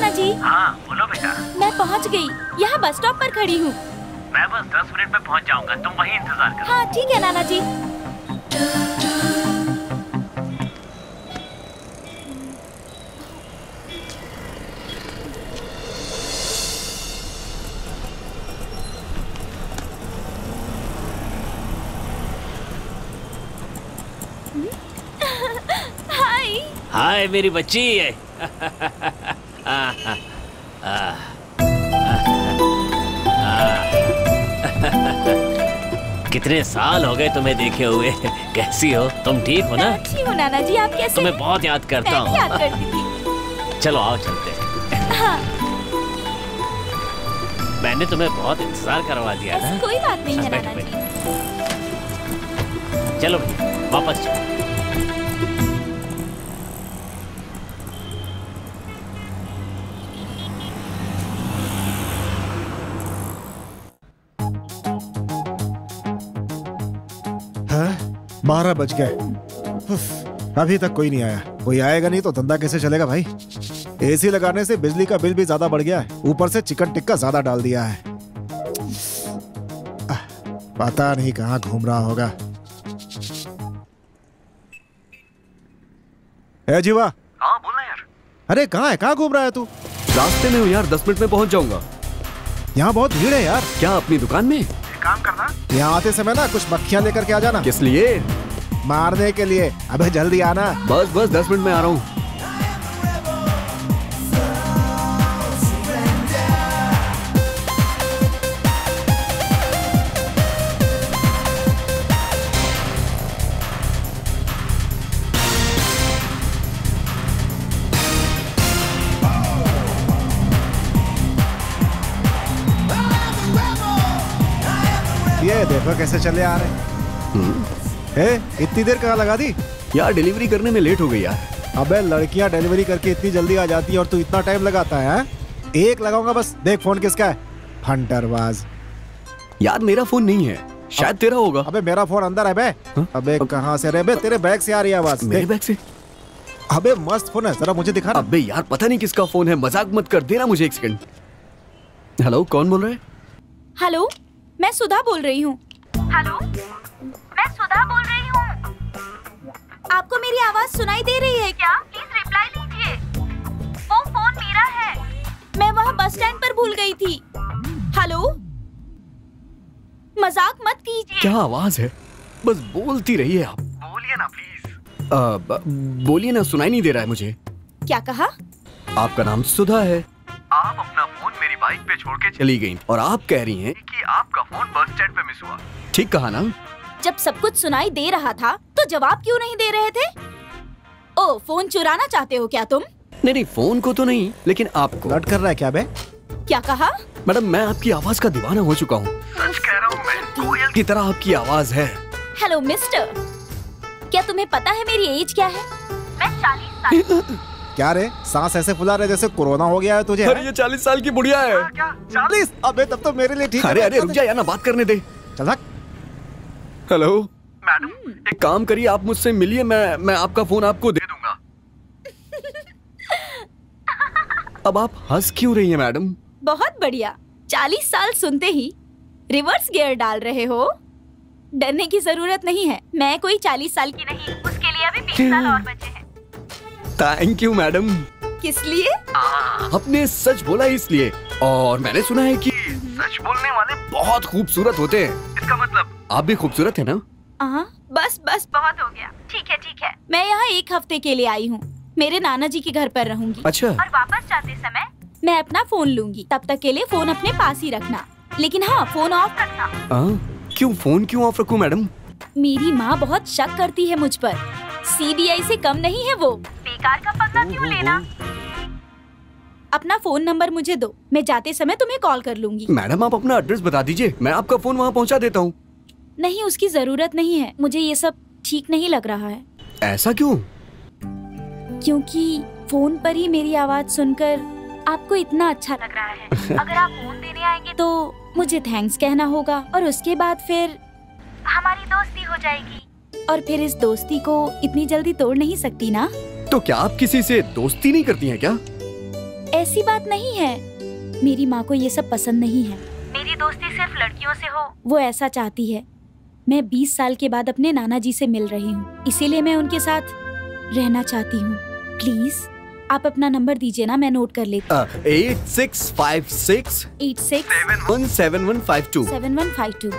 नाना जी। हाँ बोलो बेटा। मैं पहुंच गई, यहाँ बस स्टॉप पर खड़ी हूँ। मैं बस 10 मिनट में पहुंच जाऊंगा, तुम वहीं इंतजार करो। हाँ ठीक है नाना जी। हाय हाय मेरी बच्ची। कितने साल हो गए तुम्हें देखे हुए। कैसी हो तुम, ठीक हो ना? अच्छी हूँ नाना जी, आप कैसे? तुम्हें बहुत याद करता मैं भी याद हूँ। करती थी। चलो आओ चलते हैं। हाँ। मैंने तुम्हें बहुत इंतजार करवा दिया ना। कोई बात नहीं है बैठो, नाना जी। चलो भैया वापस चलो। हाँ, 12 बज गए। अभी तक कोई नहीं आया। कोई आएगा नहीं तो धंधा कैसे चलेगा भाई? एसी लगाने से बिजली का बिल भी ज्यादा बढ़ गया है, ऊपर से चिकन टिक्का ज्यादा डाल दिया है। पता नहीं कहाँ घूम रहा होगा। ए जीवा। हाँ बोलना यार। अरे कहाँ घूम रहा है तू? रास्ते में हूँ यार, 10 मिनट में पहुँच जाऊंगा। यहाँ बहुत भीड़ है यार। क्या अपनी दुकान में? काम करना। यहाँ आते समय ना कुछ मक्खियाँ लेकर के आ जाना। किस लिए? मारने के लिए। अबे जल्दी आना। बस 10 मिनट में आ रहा हूँ। ये देखो कैसे चले आ रहे। इतनी देर कहाँ लगा दी यार? डिलीवरी करने में लेट हो गई यार। अबे लड़कियां डिलीवरी करके इतनी जल्दी आ जाती है और तू इतना टाइम लगाता है? एक लगाऊंगा बस। देख फोन किसका है? हंटरबाज। यार मेरा फोन नहीं है, शायद तेरा होगा। अबे मेरा फोन अंदर है बे। अबे कहाँ से रे बे? तेरे बैग से आ रही है आवाज। मेरे बैग से? अबे मस्त फोन है, जरा मुझे दिखा ना। अबे यार पता नहीं किसका फोन है, मजाक मत कर, देना मुझे 1 सेकंड। हेलो, कौन बोल रहा है? हेलो, मैं सुधा बोल रही हूँ। हेलो, मैं सुधा बोल रही हूँ। आपको मेरी आवाज सुनाई दे रही है क्या? प्लीज रिप्लाई लीजिए। वो फोन मेरा है, मैं वहाँ बस स्टैंड पर भूल गई थी। हेलो, मजाक मत कीजिए। क्या आवाज है? बस बोलती रही है आप। बोलिए ना प्लीज। बोलिए ना, सुनाई नहीं दे रहा है मुझे। क्या कहा? आपका नाम सुधा है। आप अपना फोन मेरी बाइक पे छोड़ के चली गई और आप कह रही हैं कि आपका फोन बस स्टैंड पे मिस हुआ। ठीक कहा ना? जब सब कुछ सुनाई दे रहा था तो जवाब क्यों नहीं दे रहे थे? ओ, फोन चुराना चाहते हो क्या तुम? नहीं, फोन को तो नहीं, लेकिन आपको। लट कर रहा है क्या बे? क्या कहा? मैडम, मैं आपकी आवाज का दीवाना हो चुका हूँ। सच कह रहा हूँ मैं, कोयल की तरह आपकी आवाज है। हेलो मिस्टर, क्या तुम्हें पता है मेरी एज क्या है? मैं 40 साल। क्या रे, सांस ऐसे फुला रहे जैसे कोरोना हो गया है तुझे? अरे ये 40 साल की बुढ़िया है। क्या 40? अबे तब तो मेरे लिए ठीक है। अरे रुक जा यार, ना बात करने दे। चल भाग। हेलो मैडम, एक काम करिए, आप मुझसे मिलिए, मैं आपका फोन आपको दे दूंगा। अब आप हंस क्यों रही हैं मैडम? बहुत बढ़िया, 40 साल सुनते ही रिवर्स गियर डाल रहे हो। डरने की जरूरत नहीं है, मैं कोई 40 साल की नहीं, उसके लिए अभी 20 साल और बचे हैं। Thank you madam. किस लिए? आपने सच बोला इसलिए, और मैंने सुना है कि सच बोलने वाले बहुत खूबसूरत होते हैं। इसका मतलब आप भी खूबसूरत है ना? बस बहुत हो गया। ठीक है, मैं यहाँ 1 हफ्ते के लिए आई हूँ। मेरे नाना जी के घर पर रहूंगी। अच्छा। और वापस जाते समय मैं अपना फोन लूंगी, तब तक के लिए फोन अपने पास ही रखना, लेकिन हाँ फोन ऑफ रखना। क्यों? फोन क्यों ऑफ रखूं मैडम? मेरी माँ बहुत शक करती है मुझ पर। CBI से कम नहीं है वो, बेकार का पंगा क्यों लेना। अपना फोन नंबर मुझे दो, मैं जाते समय तुम्हें कॉल कर लूंगी। मैडम आप अपना एड्रेस बता दीजिए, मैं आपका फोन वहाँ पहुँचा देता हूँ। नहीं, उसकी जरूरत नहीं है, मुझे ये सब ठीक नहीं लग रहा है। ऐसा क्यों? क्योंकि फोन पर ही मेरी आवाज सुनकर आपको इतना अच्छा लग रहा है। अगर आप फोन देने आएंगे तो मुझे थैंक्स कहना होगा, और उसके बाद फिर हमारी दोस्ती हो जाएगी। और फिर इस दोस्ती को इतनी जल्दी तोड़ नहीं सकती ना। तो क्या आप किसी से दोस्ती नहीं करती हैं क्या? ऐसी बात नहीं है, मेरी माँ को ये सब पसंद नहीं है। मेरी दोस्ती सिर्फ लड़कियों से हो। वो ऐसा चाहती है। मैं 20 साल के बाद अपने नाना जी से मिल रही हूँ, इसीलिए मैं उनके साथ रहना चाहती हूँ। प्लीज आप अपना नंबर दीजिए ना, मैं नोट कर लेती हूँ। 8656 717152 7152।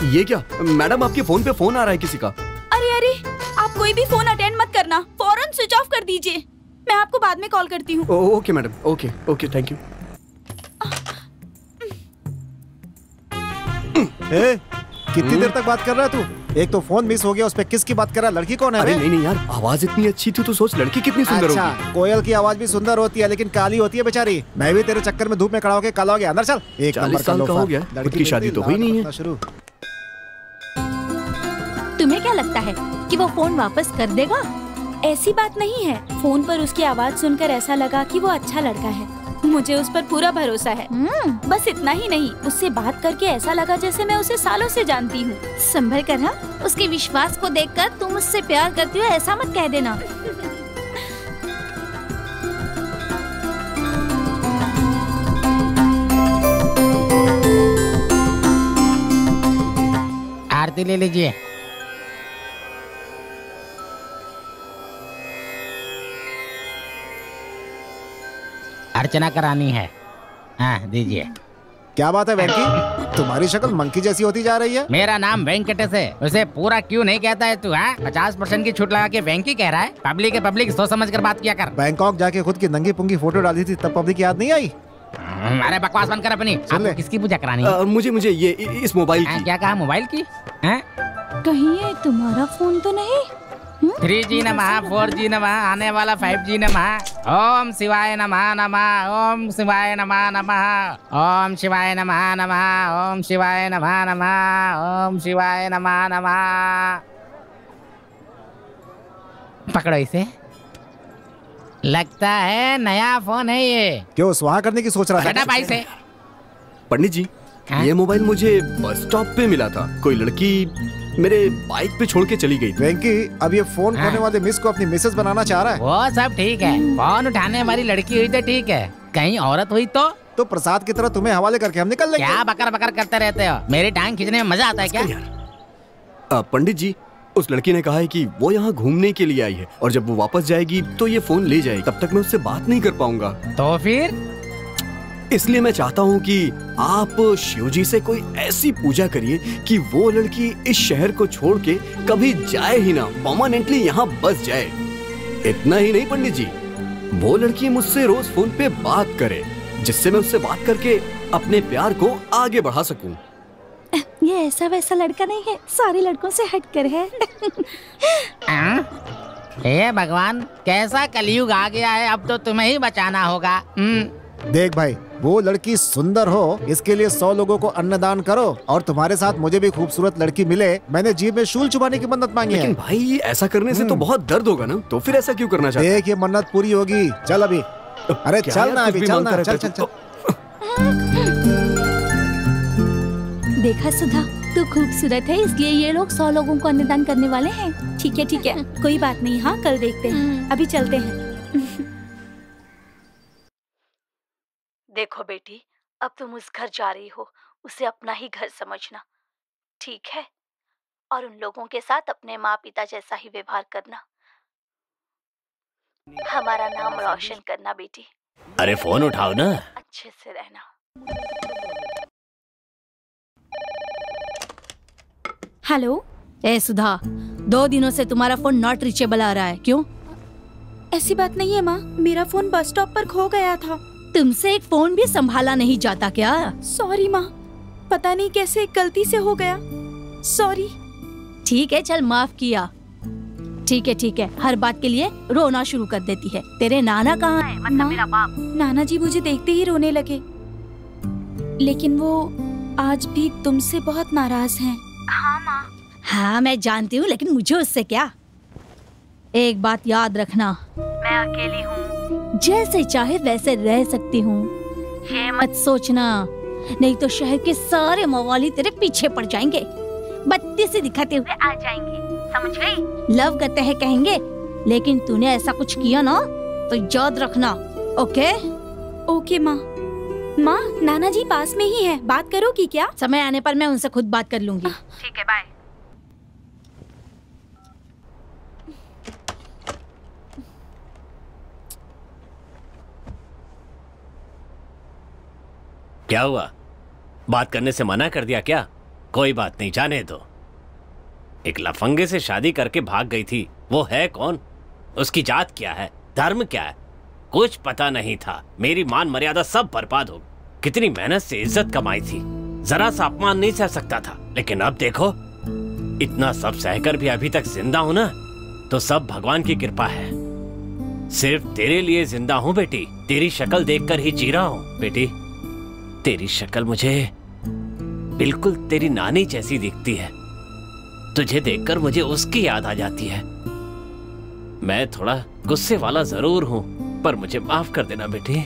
ये क्या मैडम, आपके फोन पे फोन आ रहा है किसी का? अरे आप कोई भी फोन अटेंड मत करना, फौरन स्विच ऑफ कर दीजिए। मैं आपको बाद में कॉल करती हूँ। Okay madam, okay thank you. कितनी देर तक बात कर रहा है तू? एक तो फोन मिस हो गया, उस पे किसकी बात कर रहा है? लड़की कौन है? अरे नहीं यार, आवाज इतनी अच्छी थी तो सोच लड़की कितनी सुंदर होगी। अच्छा, कोयल की आवाज भी सुंदर होती है लेकिन काली होती है बेचारी। मैं भी तेरे चक्कर में धूप में खड़ा होके काला हो गया। अंदर चल। 40 साल का हो गया, खुद की शादी तो हुई नहीं है। शुरू। तुम्हें क्या लगता है कि वो फोन वापस कर देगा? ऐसी बात नहीं है, फोन पर उसकी आवाज सुनकर ऐसा लगा कि वो अच्छा लड़का है। मुझे उस पर पूरा भरोसा है। बस इतना ही नहीं, उससे बात करके ऐसा लगा जैसे मैं उसे सालों से जानती हूँ। संभल कर हाँ, उसके विश्वास को देखकर तुम उससे प्यार करती हो ऐसा मत कह देना। आरती ले लीजिए। अर्चना करानी है। हाँ दीजिए। क्या बात है वेंकी, तुम्हारी शक्ल मंकी जैसी होती जा रही है। मेरा नाम वेंकटेश है, उसे पूरा क्यों नहीं कहता है तू? हाँ 50% की छूट लगा के वेंकी कह रहा है। पब्लिक है पब्लिक, सोच समझ कर बात किया कर। बैंकॉक जाके खुद की नंगी पुंगी फोटो डाली थी तब पब्लिक याद नहीं आई? अरे बकवास बंद कर अपनी। आपको किसकी पूजा करानी है? मुझे ये इस मोबाइल की। क्या कहा मोबाइल की? कहीं ये तुम्हारा फोन तो नहीं? 3G नमः, 4G नमः, आने वाला 5G नमः। ओम शिवाय नमः नमः, ओम शिवाय नमः नमः, ओम शिवाय नमः नमः, ओम शिवाय नमः नमः, ओम शिवाय नमः नमः। पकड़ो इसे। लगता है नया फोन है ये। क्यों सुहा करने की सोच रहा था? बेटा भाई से। पंडित जी, ये मोबाइल मुझे बस स्टॉप पे मिला था। कोई लड़की मेरे बाइक पे छोड़ के चली गई। वेंकी, अब ये फोन खोने वाले मिस को अपनी मिसेस बनाना चाह रहा है। वो सब ठीक है, फोन उठाने वाली लड़की हुई तो ठीक है, कहीं औरत हुई तो प्रसाद की तरह तुम्हें हवाले करके हम निकल लेंगे। क्या बकर बकर करते रहते हो? मेरी टांग खींचने में मजा आता है क्या? पंडित जी, उस लड़की ने कहा है कि वो यहाँ घूमने के लिए आई है और जब वो वापस जाएगी तो ये फोन ले जाएगी। तब तक मैं उससे बात नहीं कर पाऊंगा। तो फिर इसलिए मैं चाहता हूँ कि आप शिव जी से कोई ऐसी पूजा करिए कि वो लड़की इस शहर को छोड़ के कभी जाए ही ना, परमानेंटली यहाँ बस जाए। इतना ही नहीं पंडित जी, वो लड़की मुझसे रोज फोन पे बात करे जिससे मैं उससे बात करके अपने प्यार को आगे बढ़ा सकूं। ये ऐसा वैसा लड़का नहीं है, सारे लड़कों से हटकर है। हे भगवान, कैसा कलयुग आ गया है, अब तो तुम्हें ही बचाना होगा। देख भाई, वो लड़की सुंदर हो इसके लिए 100 लोगों को अन्नदान करो और तुम्हारे साथ मुझे भी खूबसूरत लड़की मिले, मैंने जीभ में शूल चुबाने की मन्नत मांगी है। लेकिन भाई ऐसा करने से तो बहुत दर्द होगा ना, तो फिर ऐसा क्यों करना चाहते? देख ये मन्नत पूरी होगी। चल अभी। अरे चल ना अभी, चल ना, चल चल चल। देखा सुधा, तू खूबसूरत है इसलिए ये लोग 100 लोगों को अन्नदान करने वाले हैं। ठीक है कोई बात नहीं। हाँ कल देखते हैं, अभी चलते हैं। देखो बेटी, अब तुम उस घर जा रही हो, उसे अपना ही घर समझना, ठीक है? और उन लोगों के साथ अपने माँ पिता जैसा ही व्यवहार करना। हमारा नाम रोशन करना बेटी। अरे फोन उठाओ ना। अच्छे से रहना। हेलो। ए सुधा, 2 दिनों से तुम्हारा फोन नॉट रीचेबल आ रहा है, क्यों? ऐसी बात नहीं है माँ, मेरा फोन बस स्टॉप पर खो गया था। तुमसे एक फोन भी संभाला नहीं जाता क्या? सॉरी माँ, पता नहीं कैसे गलती से हो गया, सॉरी। ठीक है चल, माफ किया। ठीक है, हर बात के लिए रोना शुरू कर देती है। तेरे नाना कहाँ है? मतलब मेरा बाप। नाना जी मुझे देखते ही रोने लगे, लेकिन वो आज भी तुमसे बहुत नाराज हैं। हाँ माँ। हाँ मैं जानती हूँ, लेकिन मुझे उससे क्या। एक बात याद रखना, मैं अकेली हूँ, जैसे चाहे वैसे रह सकती हूँ। ये मत सोचना, नहीं तो शहर के सारे मवाली तेरे पीछे पड़ जाएंगे, बत्ती से दिखाते हुए आ जाएंगे, समझ गई? लव करते हैं कहेंगे, लेकिन तूने ऐसा कुछ किया ना तो याद रखना। ओके ओके माँ। माँ, नाना जी पास में ही है, बात करोगी क्या? समय आने पर मैं उनसे खुद बात कर लूंगी। ठीक है, बाय। क्या हुआ? बात करने से मना कर दिया क्या? कोई बात नहीं, जाने दो। एक लफंगे से शादी करके भाग गई थी, वो है कौन? उसकी जात क्या है, धर्म क्या है, कुछ पता नहीं था। मेरी मान मर्यादा सब बर्बाद हो गई। कितनी मेहनत से इज्जत कमाई थी, जरा सा अपमान नहीं सह सकता था। लेकिन अब देखो, इतना सब सहकर भी अभी तक जिंदा हूं ना, तो सब भगवान की कृपा है। सिर्फ तेरे लिए जिंदा हूं बेटी, तेरी शक्ल देखकर ही जी रहा हूं। बेटी, तेरी शक्ल मुझे बिल्कुल तेरी नानी जैसी दिखती है। तुझे देखकर मुझे उसकी याद आ जाती है। मैं थोड़ा गुस्से वाला जरूर हूं, पर मुझे माफ कर देना बेटी।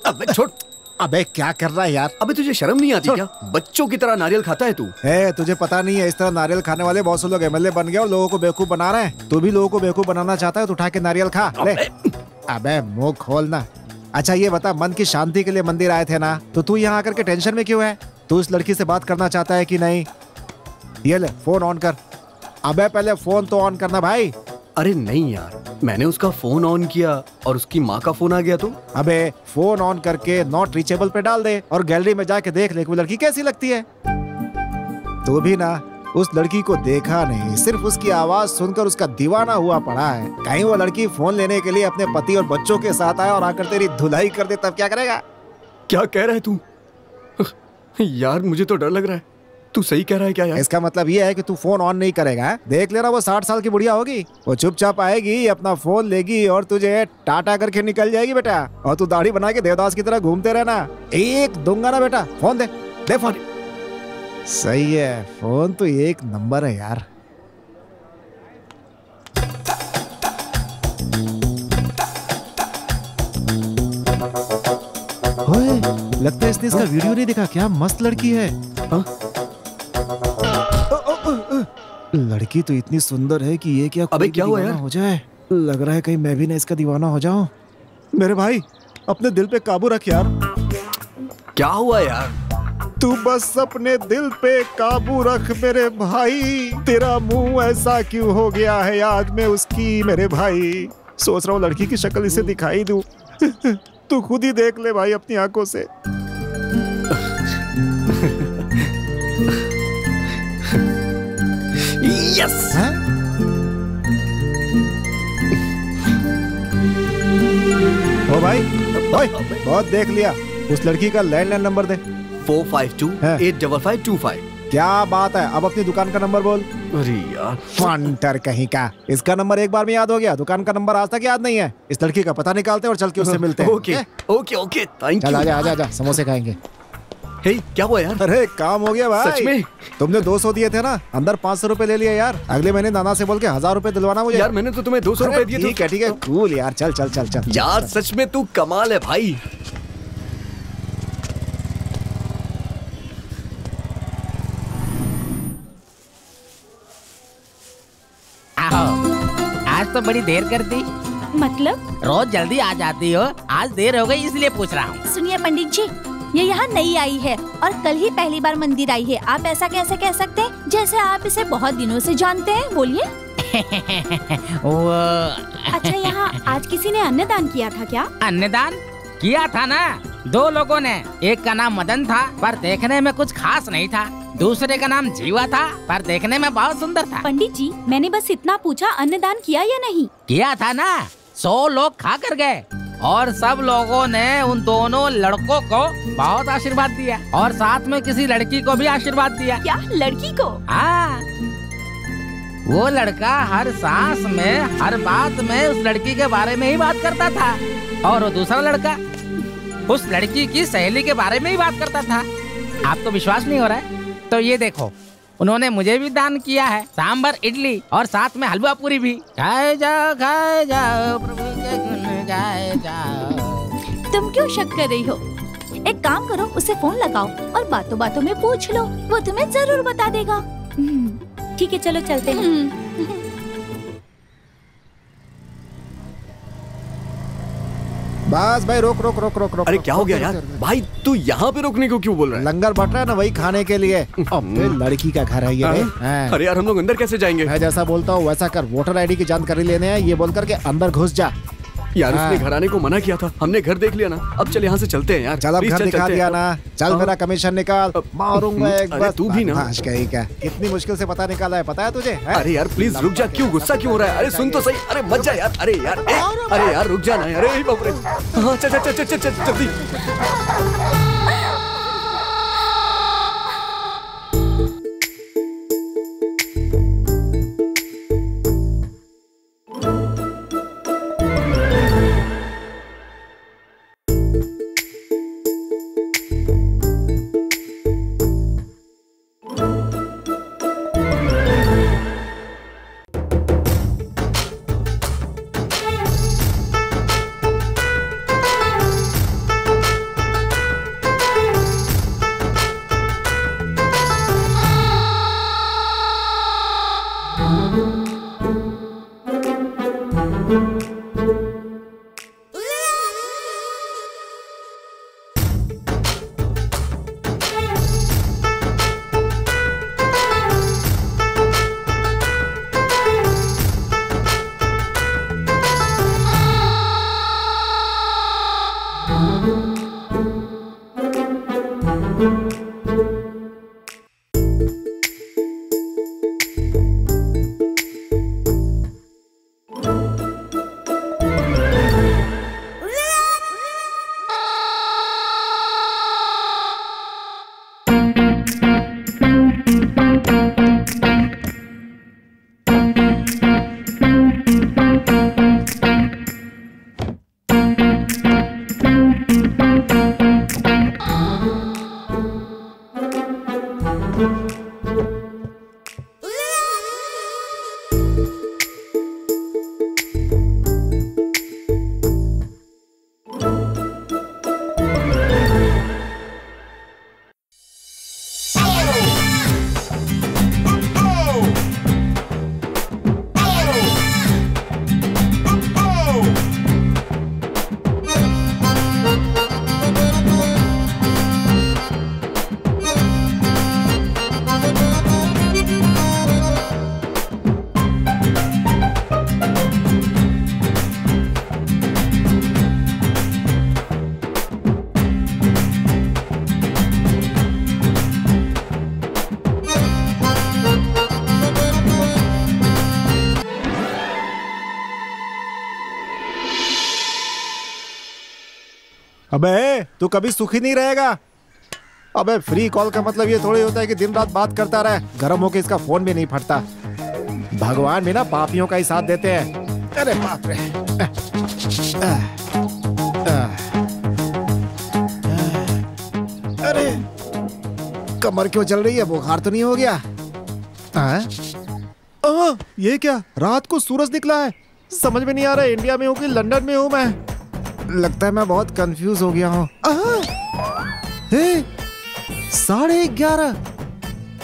अबे छोड़। अबे क्या कर रहा है यार? अबे तुझे शर्म नहीं आती क्या? बच्चों की तरह नारियल खाता है तू। तुझे पता नहीं है, इस तरह नारियल खाने वाले बहुत से लोग एमएलए बन गए और लोगों को बेवकूफ बना रहे हैं। तू भी लोगों को बेवकूफ बनाना चाहता है तो उठा के नारियल खा ले। अबे मुंह खोलना। अच्छा ये बता, मन की शांति के लिए मंदिर आए थे ना, तो तू यहाँ आकर के टेंशन में क्यों है? तू इस लड़की से बात करना चाहता है कि नहीं? ये ले फोन ऑन कर। अबे पहले फोन तो ऑन करना भाई। अरे नहीं यार, मैंने उसका फोन ऑन किया और उसकी माँ का फोन आ गया तो। अबे फोन ऑन करके नॉट रीचेबल पे डाल दे और गैलरी में जाके देख ले वो लड़की कैसी लगती है। तू भी ना उस लड़की को देखा नहीं, सिर्फ उसकी आवाज सुनकर उसका दीवाना हुआ पड़ा है। कहीं वो लड़की फोन लेने के लिए अपने पति और बच्चों के साथ आए और आकर तेरी धुलाई कर दे, तब क्या करेगा? क्या कह रहा है तू? यार मुझे तो डर लग रहा है। तू सही कह रहा है क्या यार? इसका मतलब ये है कि तू फोन ऑन नहीं करेगा। देख लेना, वो 60 साल की बुढ़िया होगी, वो चुपचाप आएगी, अपना फोन लेगी और तुझे टाटा करके निकल जाएगी बेटा। और तू दाढ़ी बना के देवदास की तरह घूमते रहना। एक दूंगा ना बेटा, फोन दे, दे फोन। सही है, फोन तो एक नंबर है यार। ओए, लगता है इसने इसका वीडियो नहीं देखा। क्या मस्त लड़की है। हाँ? लड़की तो इतनी सुंदर है कि ये क्या अबे क्या हुआ यार? हो जाए। लग रहा है कहीं मैं भी ना इसका दीवाना हो जाऊं। मेरे भाई अपने दिल पे काबू रख यार। क्या हुआ यार? तू बस अपने दिल पे काबू रख मेरे भाई। तेरा मुंह ऐसा क्यों हो गया है याद में उसकी मेरे भाई। सोच रहा हूँ लड़की की शक्ल इसे दिखाई दूं। तू खुद ही देख ले भाई अपनी आंखों से। यस। ओ भाई, ओए, बहुत देख लिया। उस लड़की का लैंडलाइन नंबर दे। 452-85525। क्या बात है, अब अपनी दुकान का नंबर बोल। अरे यार फंटर कहीं का, इसका नंबर एक बार में याद हो गया, दुकान का नंबर आज तक याद नहीं है। इस लड़की का पता निकालते और चल के उससे मिलते हैं। Okay okay okay, thank you. चल आजा आजा आजा, समोसे खाएंगे। हे क्या हुआ यार? अरे काम हो गया भाई। सच में? तुमने 200 दिए थे ना, अंदर 500 रुपए ले लिया यार। अगले महीने नाना से बोल के 1000 रुपए दिलवाना मुझे। यार मैंने तो तुम्हें 200 रुपए दिए थे। ठीक है कूल यार, चल चल चल चल। यार सच में तू कमाल है भाई। आज तो बड़ी देर कर दी। मतलब? रोज जल्दी आ जाती हो, आज देर हो गई इसलिए पूछ रहा हूँ। सुनिए पंडित जी, ये यहाँ नई आई है और कल ही पहली बार मंदिर आई है। आप ऐसा कैसे कह सकते हैं जैसे आप इसे बहुत दिनों से जानते हैं? बोलिए। वो अच्छा, यहाँ आज किसी ने अन्नदान किया था क्या? अन्नदान किया था ना, 2 लोगों ने। एक का नाम मदन था पर देखने में कुछ खास नहीं था, दूसरे का नाम जीवा था पर देखने में बहुत सुंदर था। पंडित जी, मैंने बस इतना पूछा, अन्नदान किया या नहीं? किया था ना, 100 लोग खा कर गए और सब लोगों ने उन दोनों लड़कों को बहुत आशीर्वाद दिया और साथ में किसी लड़की को भी आशीर्वाद दिया। क्या, लड़की को? हाँ, वो लड़का हर सांस में हर बात में उस लड़की के बारे में ही बात करता था और वो दूसरा लड़का उस लड़की की सहेली के बारे में ही बात करता था। आपको विश्वास नहीं हो रहा है तो ये देखो, उन्होंने मुझे भी दान किया है, सांबर इडली और साथ में हलवा पूरी भी। खाए जाओ प्रभु के गुण गाए जाओ। तुम क्यों शक कर रही हो? एक काम करो, उसे फोन लगाओ और बातों बातों में पूछ लो, वो तुम्हें जरूर बता देगा। ठीक है, चलो चलते हैं। बस भाई रोक रोक रोक रोक रोक। अरे क्या हो गया यार भाई, तू यहाँ पे रोकने को क्यों बोल रहा है? लंगर बट रहा है ना, वही खाने के लिए। अबे लड़की का घर है ये। अरे यार हम लोग अंदर कैसे जाएंगे? मैं जैसा बोलता हूँ वैसा कर, वोटर आईडी की जानकारी लेने हैं ये बोल करके अंदर घुस जा। यार उसने घर आने को मना किया था, हमने घर देख लिया ना। अब चल यहाँ से चलते हैं यार। चल अब घर दिखा दिया ना, चल मेरा कमीशन निकाल, मारूंगा एक बार। तू भी ना कहीं क्या कितनी मुश्किल से पता निकाला है, पता है तुझे? अरे यार प्लीज रुक जा, क्यों गुस्सा क्यों हो रहा है? अरे सुन तो सही, अरे मत जा यार। अरे यार अरे यार रुक जा ना। अरे बाप रे, हाँ चल चल चल चल जल्दी। अबे तू कभी सुखी नहीं रहेगा। अबे फ्री कॉल का मतलब ये थोड़ी होता है कि दिन रात बात करता रहे, गर्म होके इसका फोन भी नहीं फटता। भगवान भी ना पापियों का ही साथ देते हैं। अरे बाप रे, अरे कमर क्यों चल रही है? बुखार तो नहीं हो गया? ये क्या, रात को सूरज निकला है? समझ में नहीं आ रहा है इंडिया में हूँ कि लंदन में हूँ मैं। लगता है मैं बहुत कंफ्यूज हो गया हूँ। 11:30।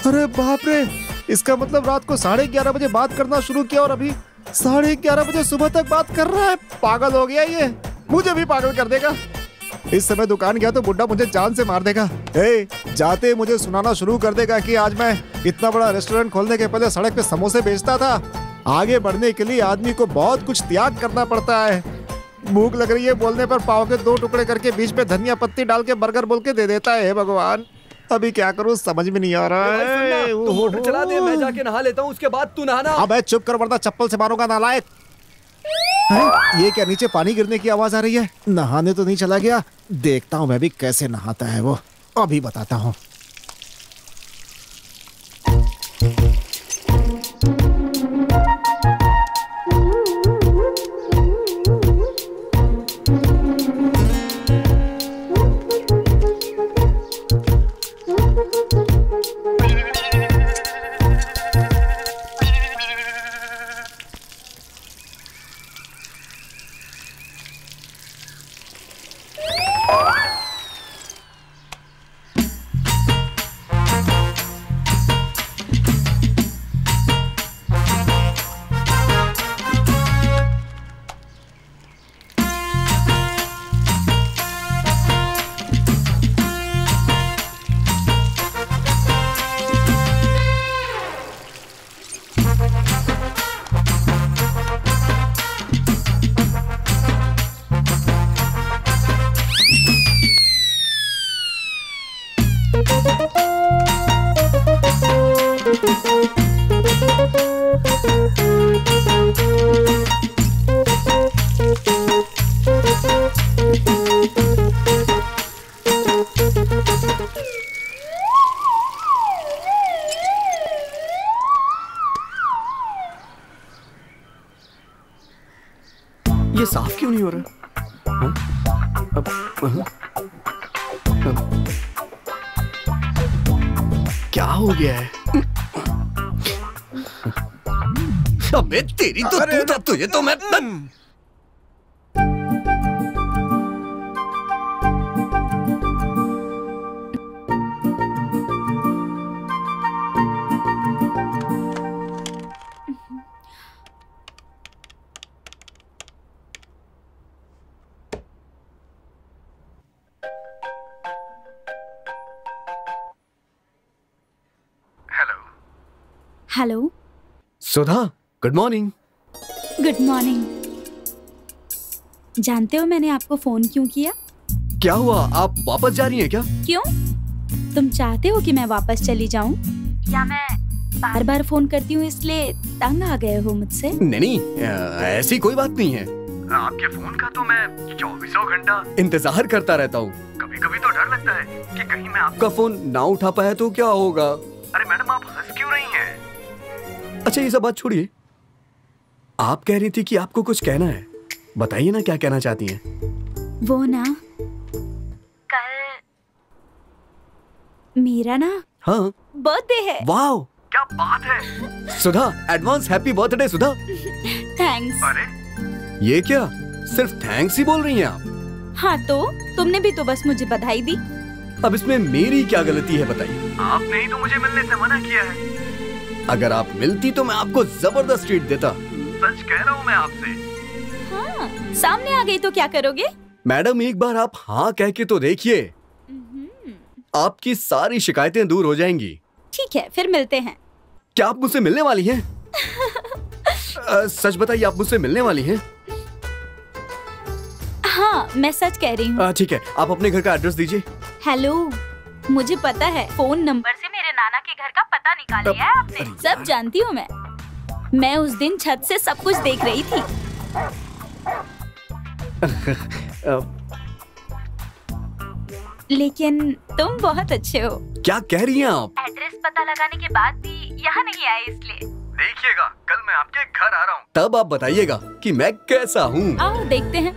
अरे बाप रे, इसका मतलब रात को 11:30 बजे बात करना शुरू किया और अभी 11:30 बजे सुबह तक बात कर रहा है। पागल हो गया ये, मुझे भी पागल कर देगा। इस समय दुकान गया तो बुड्ढा मुझे जान से मार देगा। जाते मुझे सुनाना शुरू कर देगा कि आज मैं इतना बड़ा रेस्टोरेंट खोलने के पहले सड़क पे समोसे बेचता था। आगे बढ़ने के लिए आदमी को बहुत कुछ त्याग करना पड़ता है। भूख लग रही है बोलने पर पाव के 2 टुकड़े करके बीच में धनिया पत्ती डाल के बर्गर बोल के दे देता है। भगवान, अभी क्या करूं समझ में नहीं आ रहा है। तू मोटर चला दे, मैं जाके नहा लेता हूँ, उसके बाद तू नहाना। अबे चुप कर वरना चप्पल से मारूंगा नालायक। ये क्या, नीचे पानी गिरने की आवाज आ रही है? नहाने तो नहीं चला गया? देखता हूँ मैं भी कैसे नहाता है वो, अभी बताता हूँ। ये साफ क्यों नहीं हो रहा? हाँ? क्या हो गया है? अबे तेरी तो तू था, तुझे तो मैं हेलो। सुधा, गुड मॉर्निंग। Good morning. जानते हो मैंने आपको फोन क्यों किया? क्या हुआ, आप वापस जा रही हैं क्या? क्यों? तुम चाहते हो कि मैं वापस चली जाऊं? या मैं बार बार फोन करती हूँ इसलिए तंग आ गए हो मुझसे? नहीं, ऐसी कोई बात नहीं है। आपके फोन का तो मैं 24 घंटा इंतजार करता रहता हूँ। कभी कभी तो डर लगता है कि कहीं मैं आपका फोन ना उठा पाया तो क्या होगा। अरे मैडम, आप हंस क्यों रही हैं? अच्छा ये सब बात छोड़िए, आप कह रही थी कि आपको कुछ कहना है, बताइए ना क्या कहना चाहती हैं? वो ना, कल मेरा ना हाँ बर्थडे है। वाह, क्या बात है। सुधा, एडवांस हैप्पी बर्थडे सुधा। थैंक्स। अरे ये क्या, सिर्फ थैंक्स ही बोल रही हैं आप? हाँ तो तुमने भी तो बस मुझे बधाई दी। अब इसमें मेरी क्या गलती है बताइए? आपने ही तो मुझे मिलने से मना किया है। अगर आप मिलती तो मैं आपको जबरदस्त ट्रीट देता। सच कह रहा हूँ मैं आपसे। हाँ, सामने आ गई तो क्या करोगे? मैडम एक बार आप हाँ कह के तो देखिए, आपकी सारी शिकायतें दूर हो जाएंगी। ठीक है, फिर मिलते हैं। क्या आप मुझसे मिलने वाली हैं? सच बताइए, आप मुझसे मिलने वाली हैं? हाँ, मैं सच कह रही हूँ। ठीक है, आप अपने घर का एड्रेस दीजिए। हेलो, मुझे पता है, फोन नंबर से मेरे नाना के घर का पता निकाल लिया है आपने। सब जानती हूँ मैं उस दिन छत से सब कुछ देख रही थी। लेकिन तुम बहुत अच्छे हो। क्या कह रही हैं आप? एड्रेस पता लगाने के बाद भी यहाँ नहीं आए इसलिए। देखिएगा, कल मैं आपके घर आ रहा हूँ, तब आप बताइएगा कि मैं कैसा हूँ। आओ देखते हैं।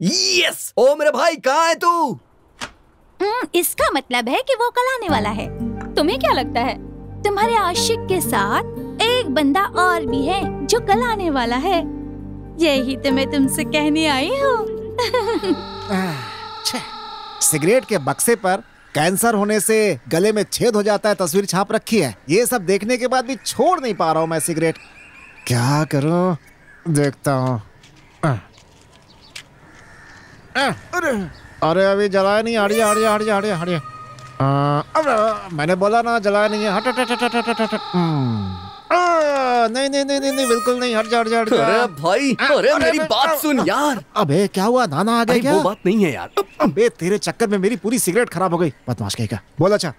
यस, ओ मेरे भाई, कहाँ है तू? इसका मतलब है कि वो कल आने वाला है। तुम्हें क्या लगता है? तुम्हारे आशिक के साथ एक बंदा और भी है जो कल आने वाला है। यही तो मैं तुमसे कहने आई हूँ। सिगरेट के बक्से पर कैंसर होने से गले में छेद हो जाता है तस्वीर छाप रखी है। ये सब देखने के बाद भी छोड़ नहीं पा रहा हूँ मैं सिगरेट। क्या करूँ, देखता हूँ। अरे अभी जलाया नहीं, हट जा हट जा हट जा हट जा हट जा। मैंने बोला ना जलाया नहीं है। हट हट हट हट हट हट। नहीं नहीं नहीं नहीं बिल्कुल नहीं, हट जा हट जा हट जा। अरे भाई, अरे मेरी बात सुन यार। अबे क्या हुआ, नाना आ गए क्या? वो बात नहीं है यार। अबे तेरे चक्कर में मेरी पूरी सिगरेट खराब हो गई। बदमाश कहीं का। बोल। अच्छा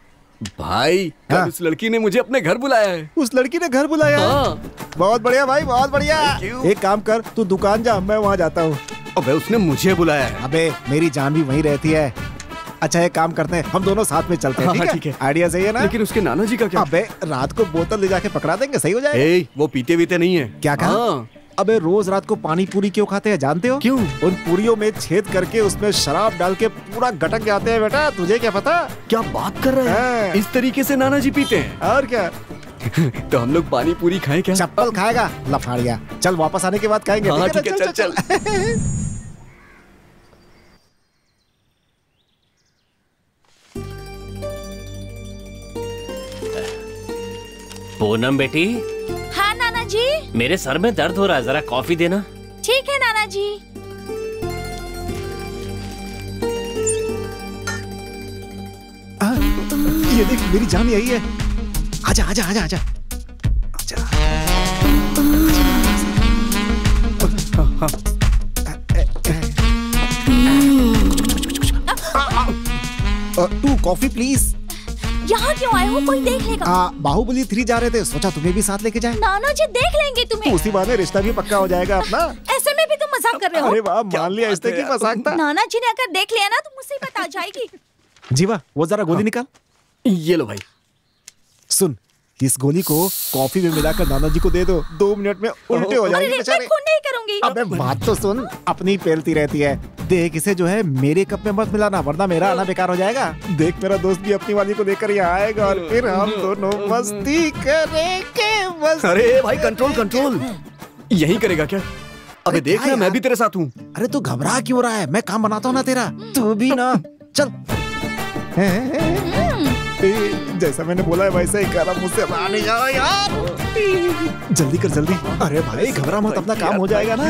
भाई, कल उस लड़की ने मुझे अपने घर बुलाया है। उस लड़की ने घर बुलाया? हाँ। बहुत बढ़िया भाई, बहुत बढ़िया। एक काम कर, तू दुकान जा, मैं वहाँ जाता हूँ। अबे उसने मुझे बुलाया है। अबे मेरी जान भी वहीं रहती है। अच्छा एक काम करते हैं, हम दोनों साथ में चलते हैं। ठीक है? आइडिया सही है ना? लेकिन उसके नाना जी का क्या? अबे रात को बोतल ले जाके पकड़ा देंगे, सही हो जाएगा। वो पीते वीते नहीं है। क्या कहा? हाँ। अबे रोज रात को पानी पूरी क्यों खाते हैं जानते हो? क्यों? उन पूरियों में छेद करके उसमें शराब डाल के पूरा गटक जाते हैं बेटा, तुझे क्या पता? क्या बात कर रहे हैं? इस तरीके से नाना जी पीते हैं? और क्या। तो हम लोग पानी पूरी खाएं क्या? चप्पल खाएगा लफाड़िया। चल वापस आने के बाद खाएंगे। हाँ ठीक है, चल चल। पूनम बेटी। हाँ नाना जी। मेरे सर में दर्द हो रहा है, जरा कॉफी देना। ठीक है नाना जी। ये देख मेरी जान यही है। आजा आजा आजा आजा तू कॉफी प्लीज। यहाँ क्यों आए हो, कोई देख लेगा। बाहुबली 3 जा रहे थे, सोचा तुम्हें भी साथ लेके जाए। नाना जी देख लेंगे तुम्हें। उसी बहाने रिश्ता भी पक्का हो जाएगा अपना। ऐसे में भी तुम मजाक कर रहे हो। अरे वाह, मान लिया इसने की मजाक था। नाना जी ने अगर देख लिया ना तो मुसीबत आ जाएगी। जीवा वो जरा गोली निकाल। ये लो भाई। सुन, इस गोली को कॉफी में मिलाकर नाना जी को दे दो, 2 मिनट में उल्टे हो जाएंगे मैं बेचारे। खून नहीं करूंगी। अबे बात तो सुन, अपनी पेलती रहती है। देख इसे जो है मेरे कप में मत मिलाना, वरना मेरा आना बेकार हो जाएगा। देख मेरा दोस्त भी अपनी वाली को लेकर यहाँ आएगा और फिर हम दोनों मस्ती करेंगे बस। अरे भाई कंट्रोल कंट्रोल, यही करेगा क्या? अबे अरे देख क्या ना, मैं यार? भी तेरे साथ हूँ। अरे तू घबरा क्यों रहा है? मैं काम बनाता हूँ ना तेरा, तू भी ना। चल जैसा मैंने बोला है वैसा ही करा, मुझसे नहीं जाओ यार। जल्दी कर जल्दी। अरे भाई घबरा मत, अपना काम हो जाएगा ना।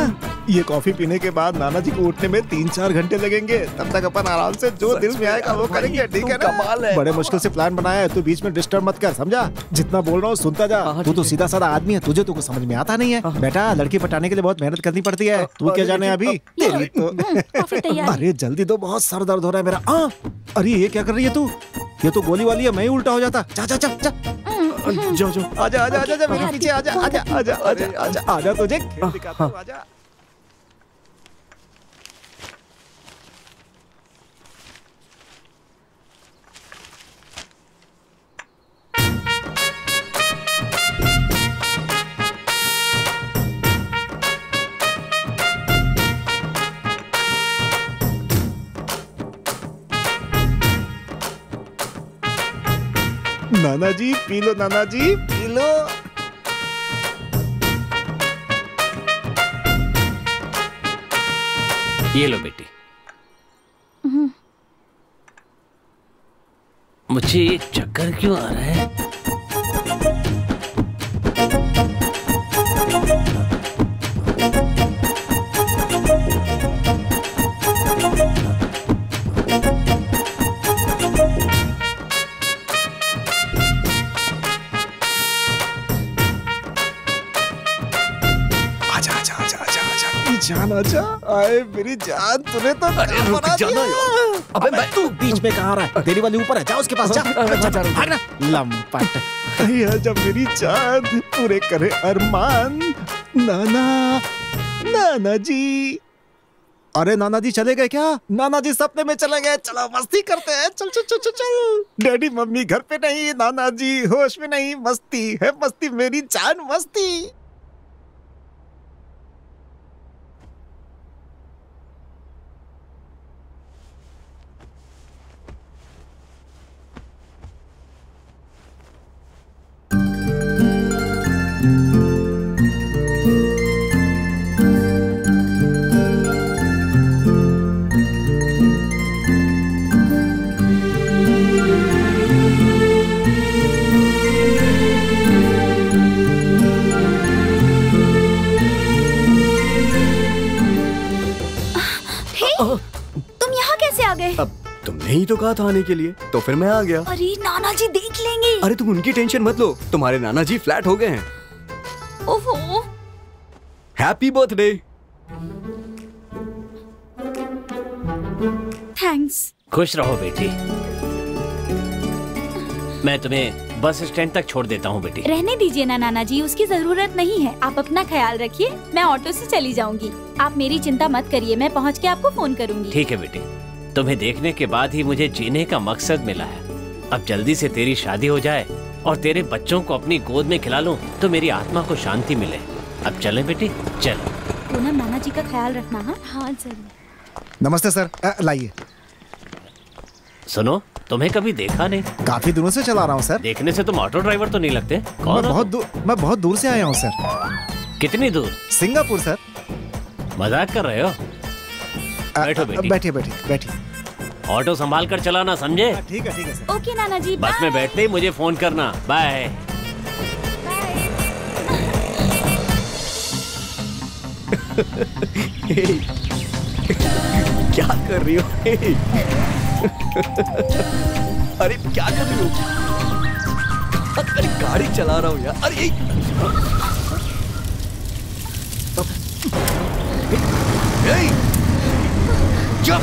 ये कॉफी पीने के बाद नाना जी को उठने में 3-4 घंटे लगेंगे। तब तक अपन आराम से जो दिल में आएगा वो करेंगे, ठीक है ना? बड़े मुश्किल से प्लान बनाया है, तू बीच में डिस्टर्ब मत कर, समझा? जितना बोल रहा हूँ सुनता जा। तू तो सीधा साधा आदमी है, तुझे तो कुछ समझ में आता नहीं है। बेटा लड़की पटाने के लिए बहुत मेहनत करनी पड़ती है, तू क्या जाने अभी तेरी तो। अरे जल्दी दो, बहुत सर दर्द हो रहा है मेरा। अरे ये क्या कर रही है तू? ये तो गोली वाली है, मैं ही उल्टा हो जाता। जा जा जा जा। जाओ जाओ। आजा आजा आजा मेरे पीछे आजा आजा आजा आजा आजा आजा, तुझे खेल दिखाता हूँ, आजा। नाना जी पी लो, नाना जी पी लो। ये लो बेटी। मुझे ये चक्कर क्यों आ रहा है? जान आजा, आए मेरी जान, तूने तो काम बना दिया। अबे मैं तू बीच में कहाँ रहा है? तेरी वाली ऊपर है, जा उसके पास जा। भागना लंपट। जब मेरी जान पूरे करे अरमान। नाना नाना जी। अरे नाना जी चले गए क्या? नाना जी सपने में चले गए। चलो मस्ती करते हैं, चल चल चल चल चल। डैडी मम्मी घर पे नहीं, नाना जी होश में नहीं। मस्ती है मस्ती, मेरी जान मस्ती। तुम यहाँ कैसे आ गए? अब तुमने ही तो कहा था आने के लिए, तो फिर मैं आ गया। अरे नाना जी देख लेंगे। अरे तुम उनकी टेंशन मत लो, तुम्हारे नाना जी फ्लैट हो गए हैं। ओहो। Happy birthday. थैंक्स। खुश रहो बेटी। मैं तुम्हें बस स्टैंड तक छोड़ देता हूँ बेटी। रहने दीजिए ना नाना जी, उसकी जरूरत नहीं है। आप अपना ख्याल रखिए, मैं ऑटो से चली जाऊंगी। आप मेरी चिंता मत करिए, मैं पहुँच के आपको फोन करूंगी। ठीक है बेटी, तुम्हें देखने के बाद ही मुझे जीने का मकसद मिला है। अब जल्दी से तेरी शादी हो जाए और तेरे बच्चों को अपनी गोद में खिला लूं तो मेरी आत्मा को शांति मिले। अब चलें बेटी, चलो। पूनम नाना जी का ख्याल रखना। हाँ चलिए। नमस्ते सर, लाइए। सुनो, तुम्हें कभी देखा नहीं। काफी दिनों से चला रहा हूँ सर। देखने से तुम ऑटो ड्राइवर तो नहीं लगते। कौन हो? मैं बहुत दूर से आया हूँ सर। कितनी दूर? Singapore sir. मजाक कर रहे हो? बैठो बेटी। बैठिए बैठिए बैठिए। ऑटो संभाल कर चलाना, समझे? ठीक है सर। ओके नाना जी, बस में बैठते ही मुझे फोन करना। बाय। क्या कर रही हो? अरे क्या कर रही हो? अरे गाड़ी चला रहा हूँ यार। अरे चुप।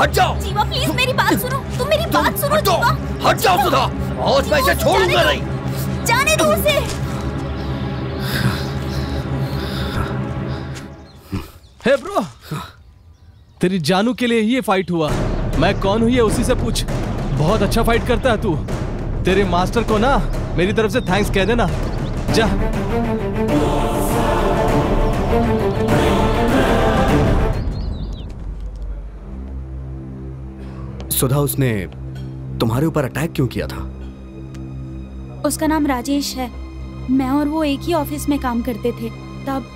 हट जाओ। जीवा प्लीज मेरी बात सुनो, तुम मेरी बात सुनो जीवा। हट जाओ सुधा, आज मैं इसे छोड़ूंगा नहीं। जाने दो उसे। हे ब्रो, तेरी जानू के लिए ही ये फाइट हुआ। मैं कौन हूँ ये उसी से पूछ। बहुत अच्छा फाइट करता है तू। तेरे मास्टर को ना मेरी तरफ से थैंक्स कह देना। जा। सुधा, उसने तुम्हारे ऊपर अटैक क्यों किया था? उसका नाम राजेश है। मैं और वो एक ही ऑफिस में काम करते थे। तब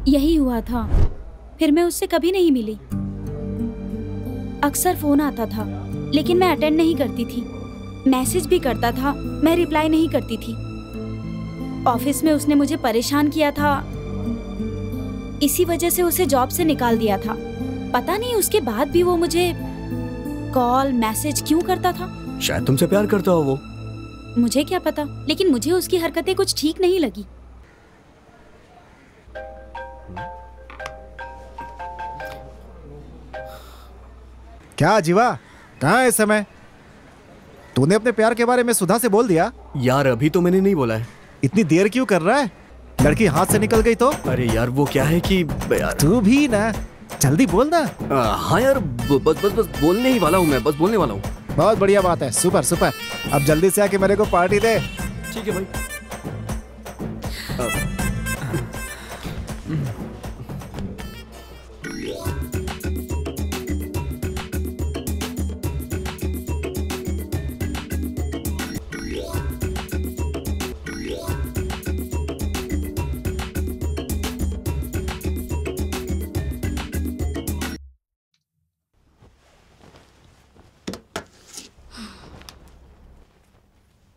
यही हुआ था। फिर मैं उससे कभी नहीं मिली। अक्सर फोन आता था लेकिन मैं अटेंड नहीं करती थी। मैसेज भी करता था, मैं रिप्लाई नहीं करती थी। ऑफिस में उसने मुझे परेशान किया था। इसी वजह से उसे जॉब से निकाल दिया था। पता नहीं उसके बाद भी वो मुझे कॉल मैसेज क्यों करता था। शायद तुमसे प्यार करता हो वो। मुझे क्या पता, लेकिन मुझे उसकी हरकतें कुछ ठीक नहीं लगी। क्या जीवा, कहाँ है इस समय? तूने अपने प्यार के बारे में सुधा से बोल दिया? यार अभी तो मैंने नहीं बोला है। इतनी देर क्यों कर रहा है? लड़की हाथ से निकल गई तो? अरे यार वो क्या है कि यार तू भी ना, जल्दी बोल ना। हाँ यार, बस बोलने ही वाला हूँ मैं, बस बोलने वाला हूँ। बहुत बढ़िया बात है, सुपर सुपर। अब जल्दी से आके मेरे को पार्टी दे। ठीक है भाई।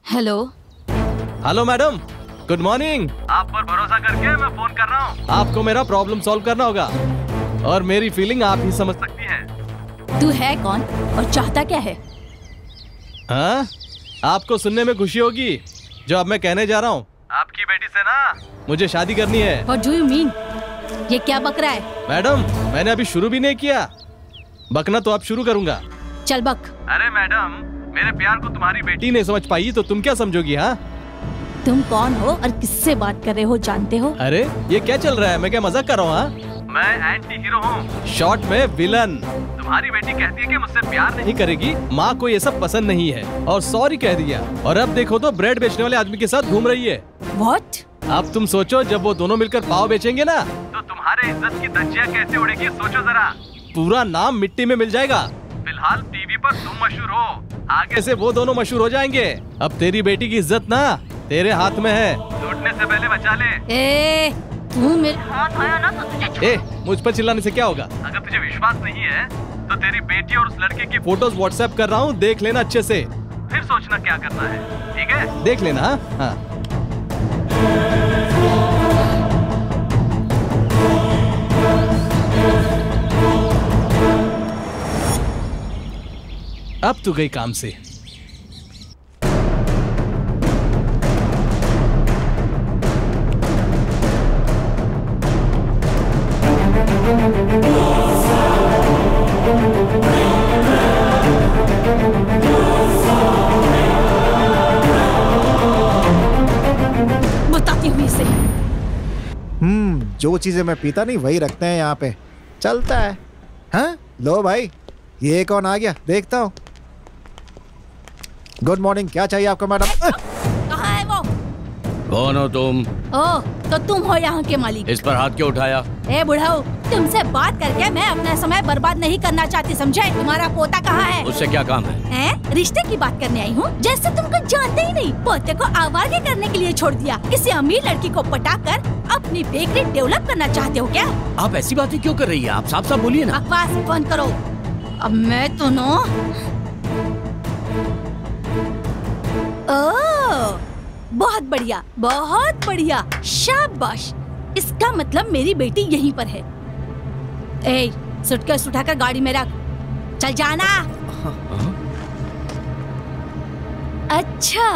Hello. Hello madam, good morning. आप पर भरोसा करके मैं फोन कर रहा हूँ। आपको मेरा प्रॉब्लम सॉल्व करना होगा और मेरी फीलिंग आप ही समझ सकती हैं। तू है कौन और चाहता क्या है? हाँ, आपको सुनने में खुशी होगी जो अब मैं कहने जा रहा हूँ। आपकी बेटी से ना मुझे शादी करनी है। What do you mean? ये क्या बक रहा है? मैडम, मैंने अभी शुरू भी नहीं किया। बकना तो अब शुरू करूंगा। चल बक। अरे मैडम, मेरे प्यार को तुम्हारी बेटी नहीं समझ पाई तो तुम क्या समझोगी? हाँ, तुम कौन हो और किससे बात कर रहे हो जानते हो? अरे ये क्या चल रहा है? मैं क्या मजाक कर रहा हूँ? हाँ, मैं एंटी हीरो हूँ। शॉर्ट में विलन। तुम्हारी बेटी कहती है कि मुझसे प्यार नहीं करेगी। माँ को ये सब पसंद नहीं है और सॉरी कह दिया। और अब देखो तो ब्रेड बेचने वाले आदमी के साथ घूम रही है। What? अब तुम सोचो, जब वो दोनों मिलकर पाव बेचेंगे ना तो तुम्हारे इज्जत की धज्जियाँ कैसे उड़ेगी, सोचो जरा। पूरा नाम मिट्टी में मिल जाएगा। फिलहाल टीवी पर तुम मशहूर हो, आगे से वो दोनों मशहूर हो जाएंगे। अब तेरी बेटी की इज्जत ना तेरे हाथ में है। लूटने से पहले बचा ले। ए, तू मेरे हाथ आया ना तो तुझे। ए, मुझ पर चिल्लाने से क्या होगा? अगर तुझे विश्वास नहीं है तो तेरी बेटी और उस लड़के की फोटोज व्हाट्सएप कर रहा हूँ, देख लेना अच्छे से। फिर सोचना क्या करना है, ठीक है? देख लेना। हाँ, अब तू गई काम से। बताती हूँ इसे। जो चीजें मैं पीता नहीं वही रखते हैं यहाँ पे। चलता है। हाँ, लो भाई, ये कौन आ गया देखता हूँ। गुड मॉर्निंग, क्या चाहिए आपको मैडम? कहाँ है वो? कौन हो तुम? ओ, तो तुम हो यहाँ के मालिक। इस पर हाथ क्यों उठाया? ए बुढ़ाओ, तुमसे बात करके मैं अपना समय बर्बाद नहीं करना चाहती, समझे? तुम्हारा पोता कहाँ है? उससे क्या काम है? रिश्ते की बात करने आई हूँ। जैसे तुम कुछ जानते ही नहीं। पोते को आवारगी करने के लिए छोड़ दिया। किसी अमीर लड़की को पटाकर अपनी बेकरी डेवलप करना चाहते हो क्या? आप ऐसी बातें क्यों कर रही है? आप साफ साफ बोलिए ना। बकवास बंद करो। अब मैं तो बहुत बढ़िया, बहुत बढ़िया, शाबाश। इसका मतलब मेरी बेटी यहीं पर है। ए, सूटकेस उठाकर गाड़ी में रख, चल जाना। अच्छा,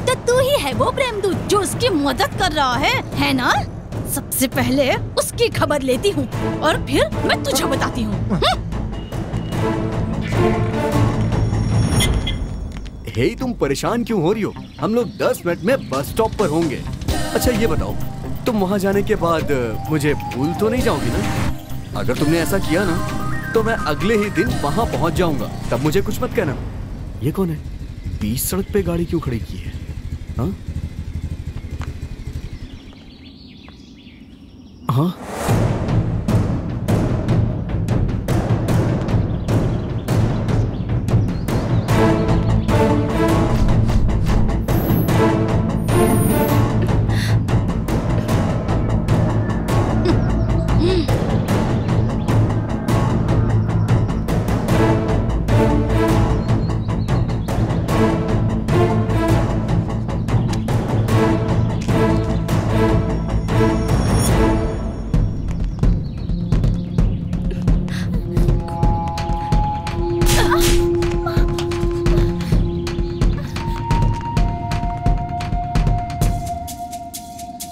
तो तू ही है वो प्रेमदूत जो उसकी मदद कर रहा है ना? सबसे पहले उसकी खबर लेती हूँ और फिर मैं तुझे बताती हूँ। हे, तुम परेशान क्यों हो रही हो? हम लोग 10 मिनट में बस स्टॉप पर होंगे। अच्छा ये बताओ, तुम वहाँ जाने के बाद मुझे भूल तो नहीं जाओगी ना? अगर तुमने ऐसा किया ना तो मैं अगले ही दिन वहाँ पहुँच जाऊंगा, तब मुझे कुछ मत कहना। ये कौन है? बीच सड़क पे गाड़ी क्यों खड़ी की है? हाँ हाँ,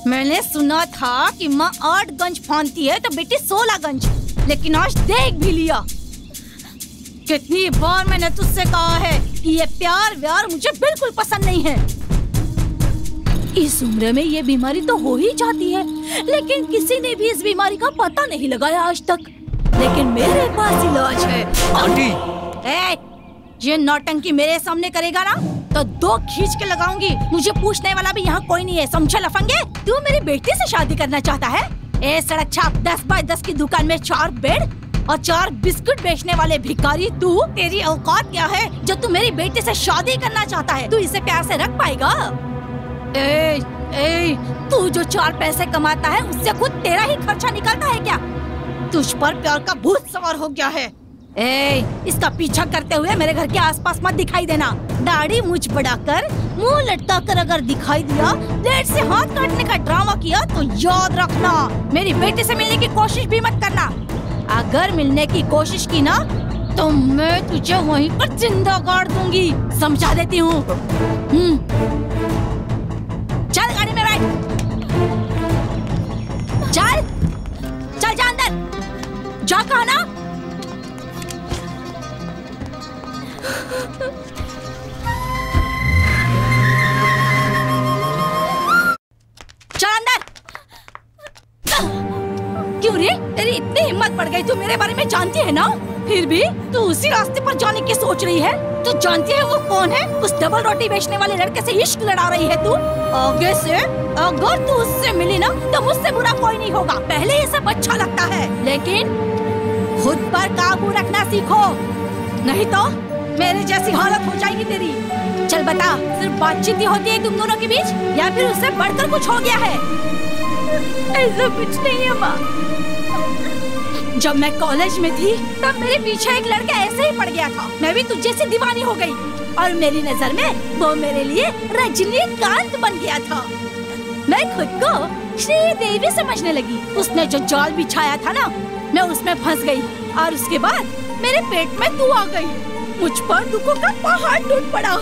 मैंने सुना था कि माँ 8 गंज फांदती है तो बेटी 16 गंज, लेकिन आज देख भी लिया। कितनी बार मैंने तुझसे कहा है कि ये प्यार व्यार मुझे बिल्कुल पसंद नहीं है। इस उम्र में ये बीमारी तो हो ही जाती है, लेकिन किसी ने भी इस बीमारी का पता नहीं लगाया आज तक। लेकिन मेरे पास इलाज है। आंटी, ये नौटंकी मेरे सामने करेगा ना तो 2 खींच के लगाऊंगी। मुझे पूछने वाला भी यहाँ कोई नहीं है, समझे लफंगे? तू मेरी बेटी से शादी करना चाहता है? ए सड़क छाप 10 बाय 10 की दुकान में 4 बेड और 4 बिस्कुट बेचने वाले भिखारी तू? तेरी औकात क्या है जो तू मेरी बेटी से शादी करना चाहता है? तू इसे प्यार से रख पाएगा? तू जो 4 पैसे कमाता है उससे खुद तेरा ही खर्चा निकलता है क्या? तुझ पर प्यार का भूत सवार हो गया है। इसका पीछा करते हुए मेरे घर के आसपास मत दिखाई देना। दाढ़ी मूंछ बढ़ाकर मुंह लटकाकर अगर दिखाई दिया, ब्लेड से हाथ काटने का ड्रामा किया तो याद रखना, मेरी बेटी से मिलने की कोशिश भी मत करना। अगर मिलने की कोशिश की ना तो मैं तुझे वहीं पर जिंदा गाड़ दूंगी, समझा देती हूँ। चल गाड़ी में बैठ, चल चल जा अंदर जा, कहा ना। चल अंदर। क्यों रे, तेरी इतनी हिम्मत बढ़ गई? तू मेरे बारे में जानती है ना, फिर भी तू उसी रास्ते पर जाने की सोच रही है। तू जानती है वो कौन है? उस डबल रोटी बेचने वाले लड़के से इश्क लड़ा रही है तू। आगे से अगर तू उससे मिली ना तो मुझसे बुरा कोई नहीं होगा। पहले ये सब अच्छा लगता है, लेकिन खुद पर काबू रखना सीखो, नहीं तो मेरे जैसी हालत हो जाएगी तेरी। चल बता, सिर्फ बातचीत ही होती है तुम दोनों के बीच या फिर उससे बढ़कर कुछ हो गया है? ऐसा कुछ नहीं है माँ। जब मैं कॉलेज में थी तब मेरे पीछे एक लड़का ऐसे ही पड़ गया था। मैं भी तुझे से दीवानी हो गई और मेरी नजर में वो मेरे लिए रजनीकांत बन गया था। मैं खुद को श्रीदेवी समझने लगी। उसने जो जाल बिछाया था ना, मैं उसमें फंस गई और उसके बाद मेरे पेट में तू आ गई। मुझ पर दुखों का पहाड़ टूट पड़ा।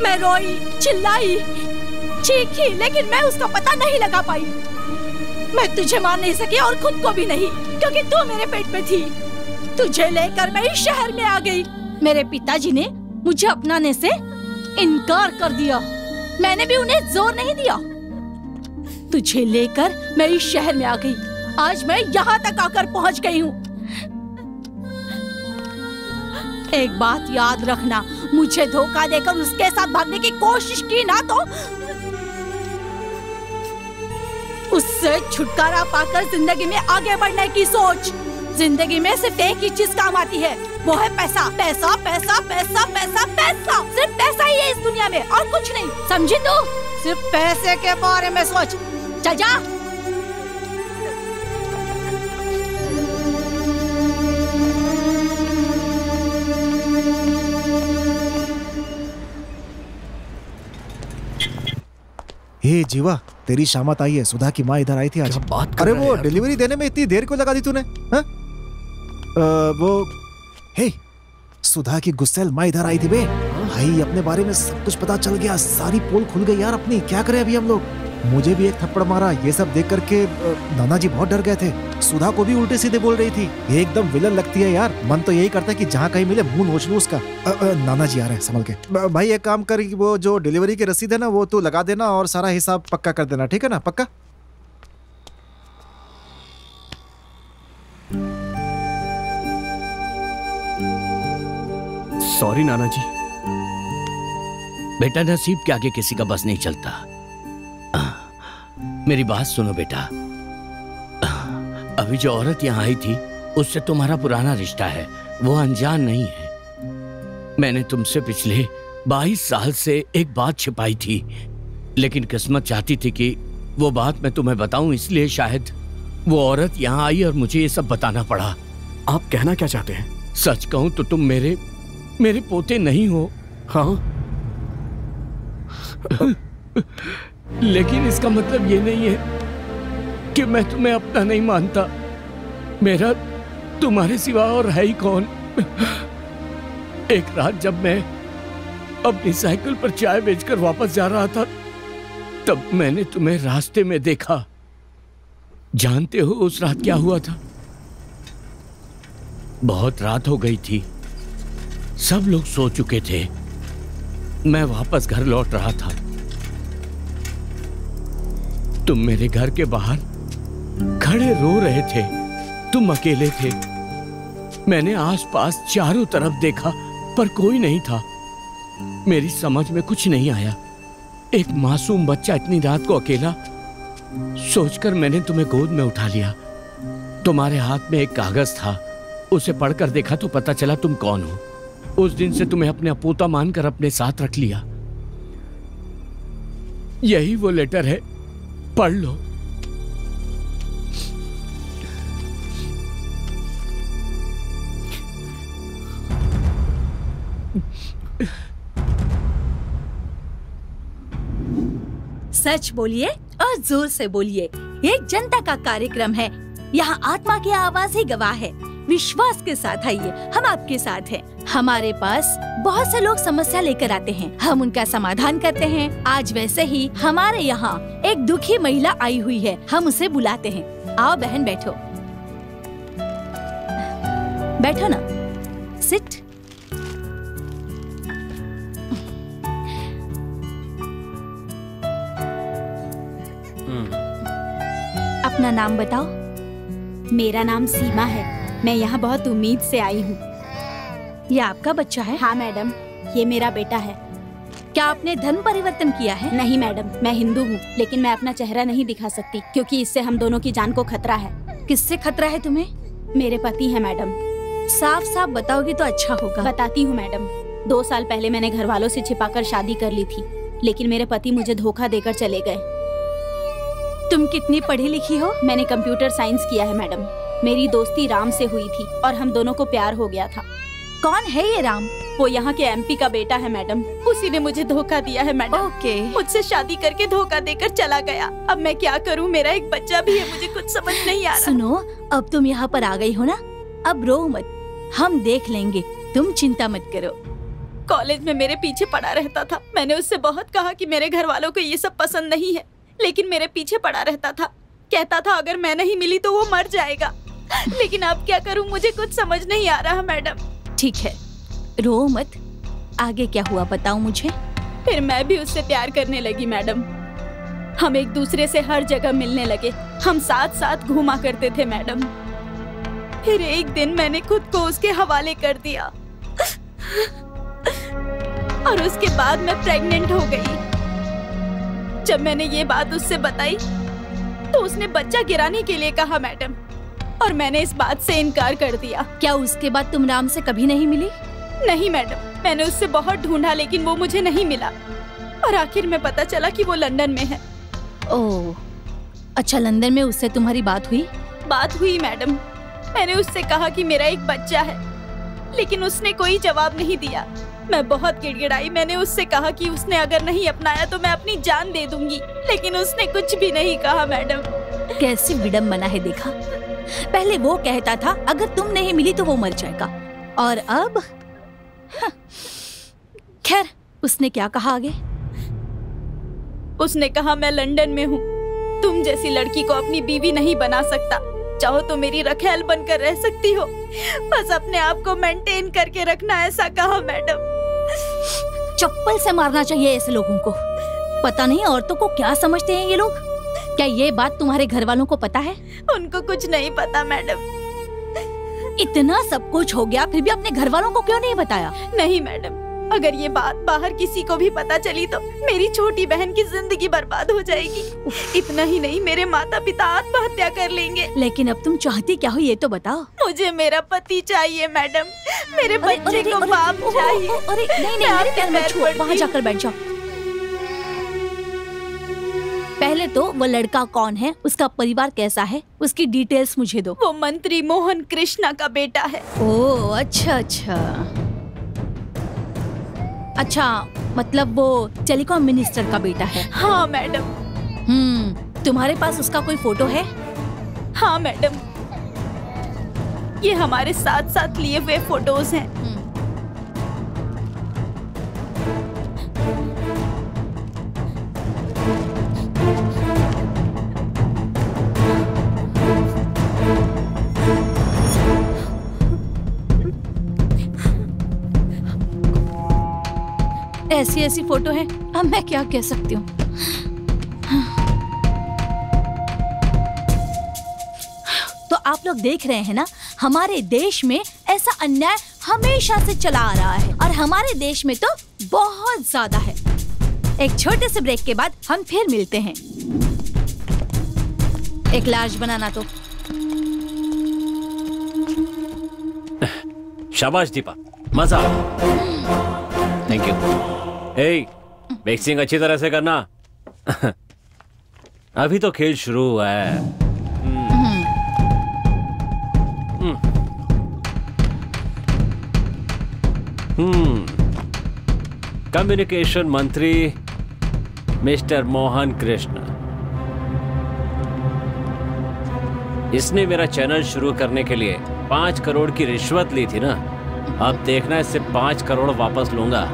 मैं रोई, चिल्लाई, चीखी, लेकिन मैं उसका पता नहीं लगा पाई। मैं तुझे मार नहीं सकी और खुद को भी नहीं, क्योंकि तू मेरे पेट में थी। तुझे लेकर मैं इस शहर में आ गई। मेरे पिताजी ने मुझे अपनाने से इनकार कर दिया। मैंने भी उन्हें जोर नहीं दिया। तुझे लेकर मैं इस शहर में आ गई। आज मैं यहाँ तक आकर पहुँच गई हूँ। एक बात याद रखना, मुझे धोखा देकर उसके साथ भागने की कोशिश की ना तो उससे छुटकारा पाकर जिंदगी में आगे बढ़ने की सोच। जिंदगी में सिर्फ एक ही चीज काम आती है, वो है पैसा। पैसा पैसा पैसा पैसा पैसा, सिर्फ पैसा ही है इस दुनिया में और कुछ नहीं, समझी तू? सिर्फ पैसे के बारे में सोच। चल जा। हे जीवा, तेरी शामत आई है। सुधा की माँ इधर आई थी आज। बात अरे वो डिलीवरी देने में इतनी देर क्यों लगा दी तूने? वो हे, सुधा की गुस्सेल माँ इधर आई थी बे। भाई अपने बारे में सब कुछ पता चल गया, सारी पोल खुल गई यार अपनी। क्या करें अभी हम लोग? मुझे भी एक थप्पड़ मारा। ये सब देख करके नाना जी बहुत डर गए थे। सुधा को भी उल्टे सीधे बोल रही थी। ये एकदम विलन लगती है यार। मन तो यही करता है कि जहाँ कहीं मिले मुंह नोच लूं उसका। नाना जी आ रहे हैं, संभल के। भाई एक काम कर, वो जो डिलीवरी की रसीद है ना वो तू लगा देना और सारा हिसाब पक्का कर देना, ठीक है ना? पक्का। सॉरी नाना जी। बेटा नसीब के आगे किसी का बस नहीं चलता। मेरी बात सुनो बेटा, अभी जो औरत यहाँ आई थी उससे तुम्हारा पुराना रिश्ता है, वो अनजान नहीं है। मैंने तुमसे पिछले 22 साल से एक बात छिपाई थी, लेकिन किस्मत चाहती थी कि वो बात मैं तुम्हें बताऊं, इसलिए शायद वो औरत यहाँ आई और मुझे ये सब बताना पड़ा। आप कहना क्या चाहते हैं? सच कहूं तो तुम मेरे पोते नहीं हो। हाँ लेकिन इसका मतलब ये नहीं है कि मैं तुम्हें अपना नहीं मानता। मेरा तुम्हारे सिवा और है ही कौन। एक रात जब मैं अपनी साइकिल पर चाय बेचकर वापस जा रहा था, तब मैंने तुम्हें रास्ते में देखा। जानते हो उस रात क्या हुआ था? बहुत रात हो गई थी, सब लोग सो चुके थे। मैं वापस घर लौट रहा था। तुम मेरे घर के बाहर खड़े रो रहे थे। तुम अकेले थे। मैंने आसपास चारों तरफ देखा पर कोई नहीं था। मेरी समझ में कुछ नहीं आया। एक मासूम बच्चा इतनी रात को अकेला, सोचकर मैंने तुम्हें गोद में उठा लिया। तुम्हारे हाथ में एक कागज था, उसे पढ़कर देखा तो पता चला तुम कौन हो। उस दिन से तुम्हें अपने अपोता मानकर अपने साथ रख लिया। यही वो लेटर है, पढ़ लो। सच बोलिए और जोर से बोलिए। ये जनता का कार्यक्रम है, यहाँ आत्मा की आवाज ही गवाह है। विश्वास के साथ आइए, हम आपके साथ हैं। हमारे पास बहुत से लोग समस्या लेकर आते हैं, हम उनका समाधान करते हैं। आज वैसे ही हमारे यहाँ एक दुखी महिला आई हुई है, हम उसे बुलाते हैं। आओ बहन, बैठो। बैठो ना, सिट। अपना नाम बताओ। मेरा नाम सीमा है, मैं यहाँ बहुत उम्मीद से आई हूँ। ये आपका बच्चा है? हाँ मैडम, ये मेरा बेटा है। क्या आपने धर्म परिवर्तन किया है? नहीं मैडम, मैं हिंदू हूँ, लेकिन मैं अपना चेहरा नहीं दिखा सकती क्योंकि इससे हम दोनों की जान को खतरा है। किससे खतरा है तुम्हें? मेरे पति है मैडम। साफ साफ बताओगी तो अच्छा होगा। बताती हूँ मैडम। 2 साल पहले मैंने घर वालों से छिपाकर शादी कर ली थी, लेकिन मेरे पति मुझे धोखा देकर चले गए। तुम कितनी पढ़ी लिखी हो? मैंने कंप्यूटर साइंस किया है मैडम। मेरी दोस्ती राम से हुई थी और हम दोनों को प्यार हो गया था। कौन है ये राम? वो यहाँ के एमपी का बेटा है मैडम। उसी ने मुझे धोखा दिया है मैडम। ओके। मुझसे शादी करके धोखा देकर चला गया। अब मैं क्या करूँ? मेरा एक बच्चा भी है, मुझे कुछ समझ नहीं आ रहा। सुनो, अब तुम यहाँ पर आ गई हो ना, अब रो मत, हम देख लेंगे, तुम चिंता मत करो। कॉलेज में मेरे पीछे पड़ा रहता था। मैंने उससे बहुत कहा कि मेरे घर वालों को ये सब पसंद नहीं है, लेकिन मेरे पीछे पड़ा रहता था। कहता था अगर मैं नहीं मिली तो वो मर जाएगा। लेकिन अब क्या करूं, मुझे कुछ समझ नहीं आ रहा मैडम। ठीक है, रो मत। आगे क्या हुआ बताओ मुझे। फिर मैं भी उससे प्यार करने लगी मैडम। हम एक दूसरे से हर जगह मिलने लगे। हम साथ साथ घूमा करते थे मैडम। फिर एक दिन मैंने खुद को उसके हवाले कर दिया और उसके बाद मैं प्रेग्नेंट हो गई। जब मैंने ये बात उससे बताई तो उसने बच्चा गिराने के लिए कहा मैडम, और मैंने इस बात से इनकार कर दिया। क्या उसके बाद तुम राम से कभी नहीं मिली? नहीं मैडम, मैंने उससे बहुत ढूंढा लेकिन वो मुझे नहीं मिला, और आखिर में पता चला कि वो लंदन में है। ओह, अच्छा, लंदन में उससे तुम्हारी बात हुई? बात हुई मैडम, मैंने उससे कहा कि मेरा एक बच्चा है, लेकिन उसने कोई जवाब नहीं दिया। मैं बहुत गिड़गिड़ाई। मैंने उससे कहा कि उसने अगर नहीं अपनाया तो मैं अपनी जान दे दूंगी, लेकिन उसने कुछ भी नहीं कहा मैडम। कैसी विडम्बना है, देखा? पहले वो कहता था अगर तुम नहीं मिली तो वो मर जाएगा, और अब खैर, उसने क्या कहा आगे? उसने कहा मैं लंदन में हूँ, तुम जैसी लड़की को अपनी बीवी नहीं बना सकता, चाहो तो मेरी रखेल बनकर रह सकती हो, बस अपने आप को मेंटेन करके रखना, ऐसा कहा मैडम। चप्पल से मारना चाहिए ऐसे लोगों को। पता नहीं औरतों को क्या समझते हैं ये लोग। क्या ये बात तुम्हारे घर वालों को पता है? उनको कुछ नहीं पता मैडम। इतना सब कुछ हो गया फिर भी अपने घर वालों को क्यों नहीं बताया? नहीं मैडम, अगर ये बात बाहर किसी को भी पता चली तो मेरी छोटी बहन की जिंदगी बर्बाद हो जाएगी। इतना ही नहीं, मेरे माता पिता आत्महत्या कर लेंगे। लेकिन अब तुम चाहती क्या हो ये तो बताओ। मुझे मेरा पति चाहिए मैडम, मेरे बच्चे को बाप चाहिए। अरे नहीं नहीं, मेरे पैर मत छुओ, वहाँ जाकर बैठ जाओ। पहले तो वो लड़का कौन है, उसका परिवार कैसा है, उसकी डिटेल्स मुझे दो। वो मंत्री मोहन कृष्णा का बेटा है। ओह अच्छा अच्छा अच्छा, मतलब वो टेलीकॉम मिनिस्टर का बेटा है। हाँ मैडम। तुम्हारे पास उसका कोई फोटो है? हाँ मैडम, ये हमारे साथ साथ लिए हुए फोटोज हैं। ऐसी ऐसी फोटो है, अब मैं क्या कह सकती हूँ। तो आप लोग देख रहे हैं ना, हमारे देश में ऐसा अन्याय हमेशा से चला आ रहा है, और हमारे देश में तो बहुत ज्यादा है। एक छोटे से ब्रेक के बाद हम फिर मिलते हैं। एक लार्ज बनाना तो। शाबाश दीपा, मजा आ गया। Thank you. मिक्सिंग अच्छी तरह से करना। अभी तो खेल शुरू हुआ है। कम्युनिकेशन मंत्री मिस्टर मोहन कृष्ण, इसने मेरा चैनल शुरू करने के लिए 5 करोड़ की रिश्वत ली थी ना। अब देखना, इससे 5 करोड़ वापस लूंगा।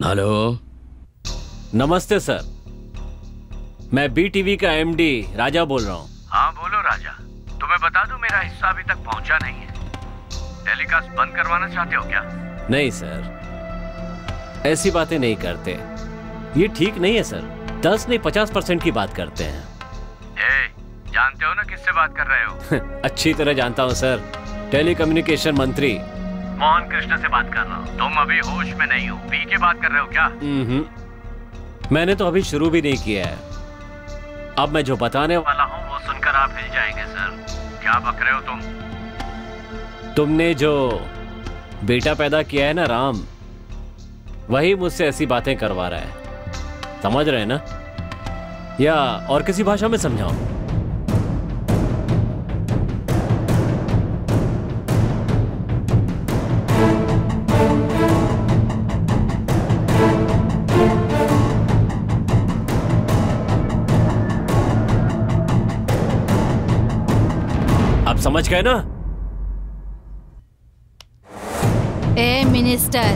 हेलो, नमस्ते सर, मैं BTV का MD राजा बोल रहा हूँ। हाँ बोलो राजा, तुम्हें बता दूं मेरा हिस्सा अभी तक पहुंचा नहीं है। टेलीकास्ट बंद करवाना चाहते हो क्या? नहीं सर, ऐसी बातें नहीं करते, ये ठीक नहीं है सर। 10 नहीं 50% की बात करते हैं। जानते हो ना किससे बात कर रहे हो? अच्छी तरह जानता हूँ सर, टेलीकम्युनिकेशन मंत्री मोहन कृष्ण से बात कर रहा हूँ। तुम अभी होश में नहीं हो, पी के बात कर रहे हो क्या? मैंने तो अभी शुरू भी नहीं किया है। अब मैं जो बताने वाला हूँ वो सुनकर आप हिल जाएंगे सर। क्या बक रहे हो तुम? तुमने जो बेटा पैदा किया है ना राम, वही मुझसे ऐसी बातें करवा रहा है। समझ रहे हैं ना? या और किसी भाषा में समझाऊं? समझ गए ना? ए मिनिस्टर,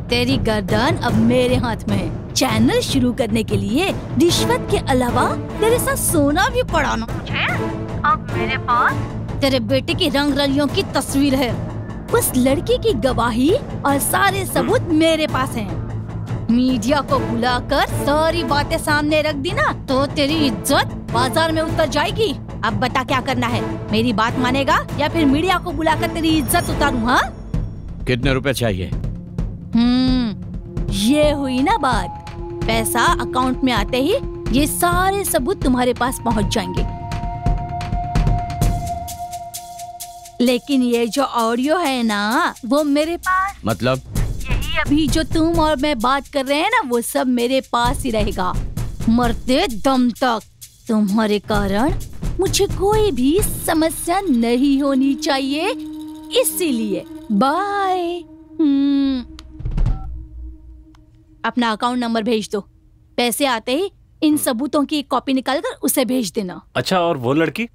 तेरी गर्दन अब मेरे हाथ में है। चैनल शुरू करने के लिए रिश्वत के अलावा तेरे साथ सोना भी पड़ाना मुझे। अब मेरे पास तेरे बेटे की रंग रलियों की तस्वीर है। उस लड़की की गवाही और सारे सबूत मेरे पास हैं। मीडिया को बुलाकर सारी बातें सामने रख दी ना तो तेरी इज्जत बाजार में उतर जाएगी। अब बता क्या करना है, मेरी बात मानेगा या फिर मीडिया को बुलाकर तेरी इज्जत उतारूं? हाँ, कितने रुपए चाहिए? ये हुई ना बात। पैसा अकाउंट में आते ही ये सारे सबूत तुम्हारे पास पहुंच जाएंगे। लेकिन ये जो ऑडियो है ना वो मेरे पास, मतलब यही अभी जो तुम और मैं बात कर रहे हैं ना वो सब मेरे पास ही रहेगा मरते दम तक। तुम्हारे कारण मुझे कोई भी समस्या नहीं होनी चाहिए, इसीलिए बाय। अपना अकाउंट नंबर भेज दो। पैसे आते ही इन सबूतों की एक कॉपी निकालकर उसे भेज देना। अच्छा, और वो लड़की?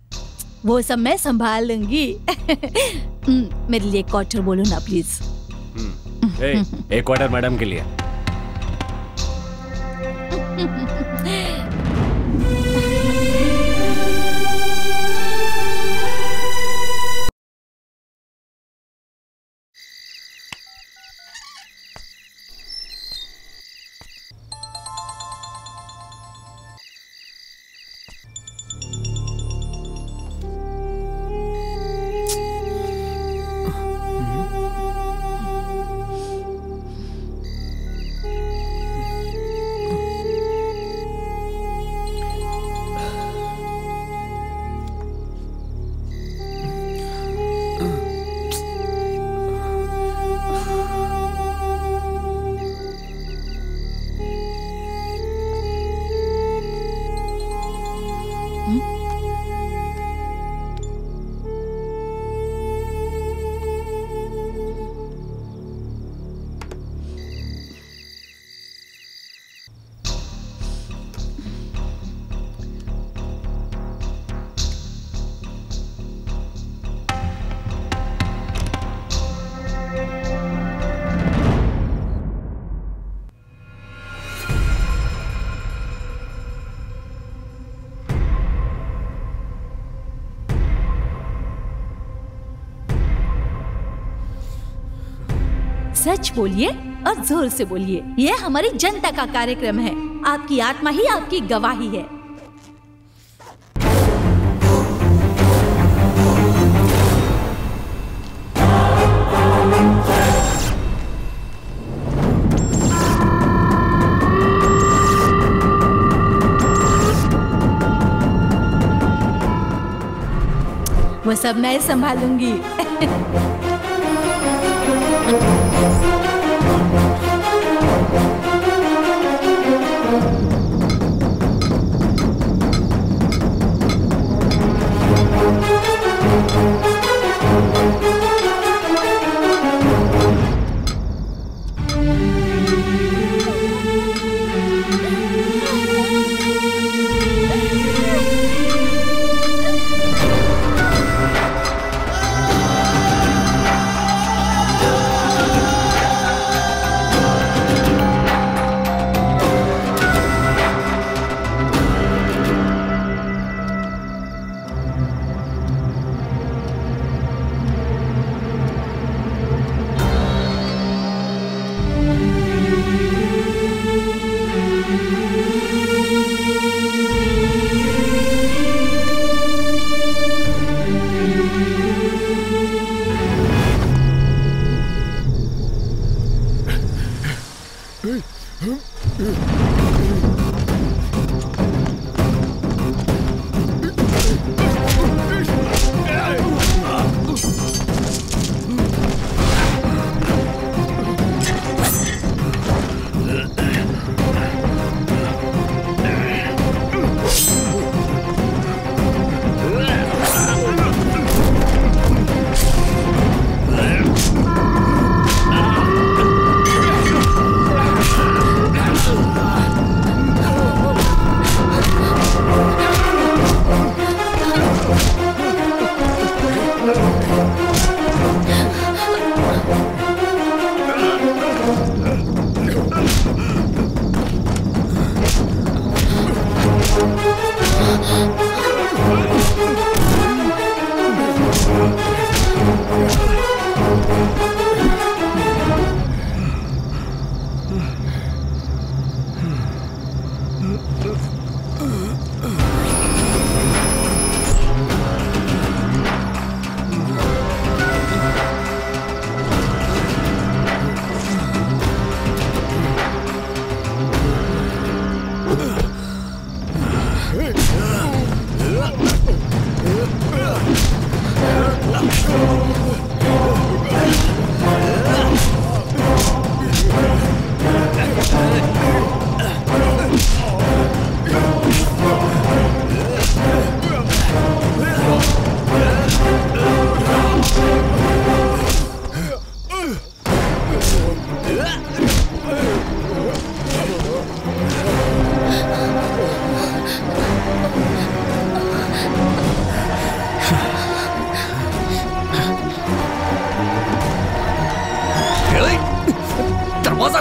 वो सब मैं संभाल लूंगी। मेरे लिए क्वार्टर बोलो ना प्लीज। एक क्वार्टर मैडम के लिए। सच बोलिए और जोर से बोलिए। ये हमारी जनता का कार्यक्रम है। आपकी आत्मा ही आपकी गवाही है। वो सब मैं संभालूंगी।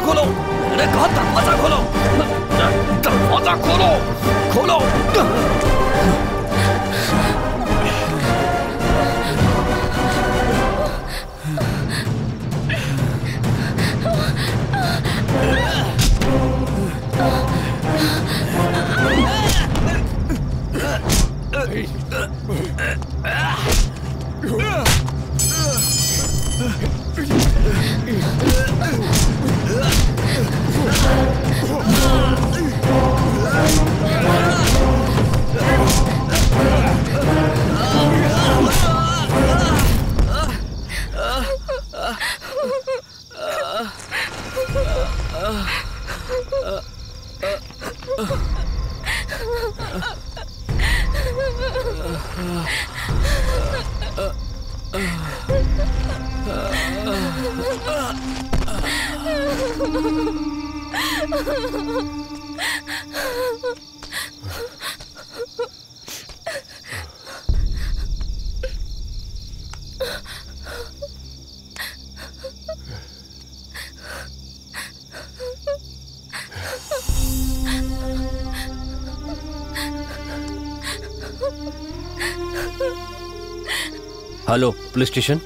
खोलो, मैंने कहा दरवाजा खोलो, दरवाजा खोलो, खोलो। Hello, police station.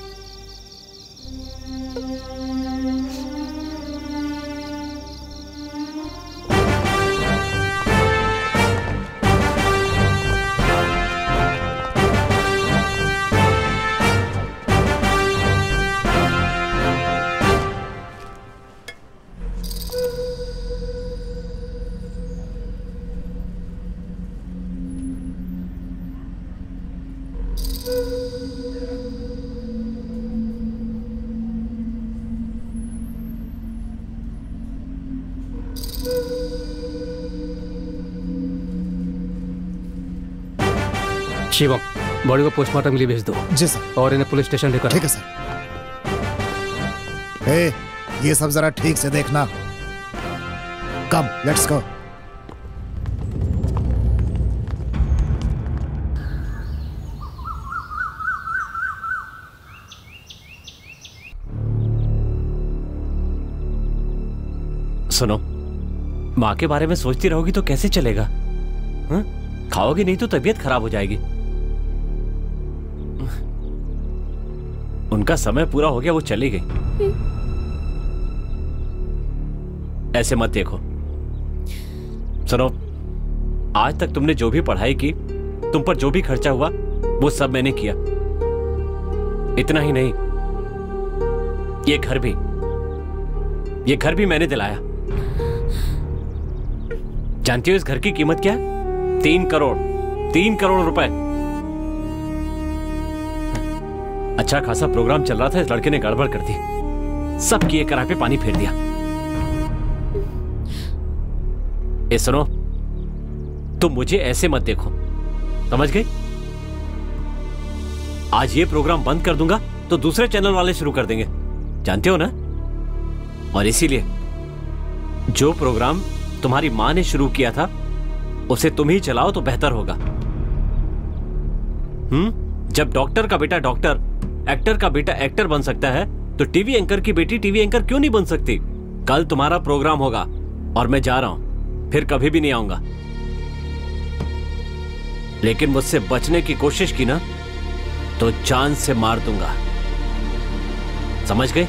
Shivam, body को पोस्टमार्टम के लिए भेज दो। जी सर। और इन्हें पुलिस स्टेशन लेकर। ठीक है सर। ये सब जरा ठीक से देखना। कम, लेट्स गो। सुनो, माँ के बारे में सोचती रहोगी तो कैसे चलेगा? हा? खाओगी नहीं तो तबीयत खराब हो जाएगी। उनका समय पूरा हो गया, वो चली गई। ऐसे मत देखो। सुनो, आज तक तुमने जो भी पढ़ाई की, तुम पर जो भी खर्चा हुआ, वो सब मैंने किया। इतना ही नहीं, ये घर भी मैंने दिलाया। जानती हो इस घर की कीमत क्या है? 3 करोड़ रुपए। अच्छा खासा प्रोग्राम चल रहा था, इस लड़के ने गड़बड़ कर दी, सब किए कराए पे पानी फेर दिया। ए सुनो, तुम मुझे ऐसे मत देखो, समझ गई? आज ये प्रोग्राम बंद कर दूंगा तो दूसरे चैनल वाले शुरू कर देंगे, जानते हो ना? और इसीलिए जो प्रोग्राम तुम्हारी मां ने शुरू किया था उसे तुम ही चलाओ तो बेहतर होगा। जब डॉक्टर का बेटा डॉक्टर, एक्टर का बेटा एक्टर बन सकता है तो टीवी एंकर की बेटी टीवी एंकर क्यों नहीं बन सकती? कल तुम्हारा प्रोग्राम होगा और मैं जा रहा हूं, फिर कभी भी नहीं आऊंगा। लेकिन मुझसे बचने की कोशिश की ना तो जान से मार दूंगा, समझ गए?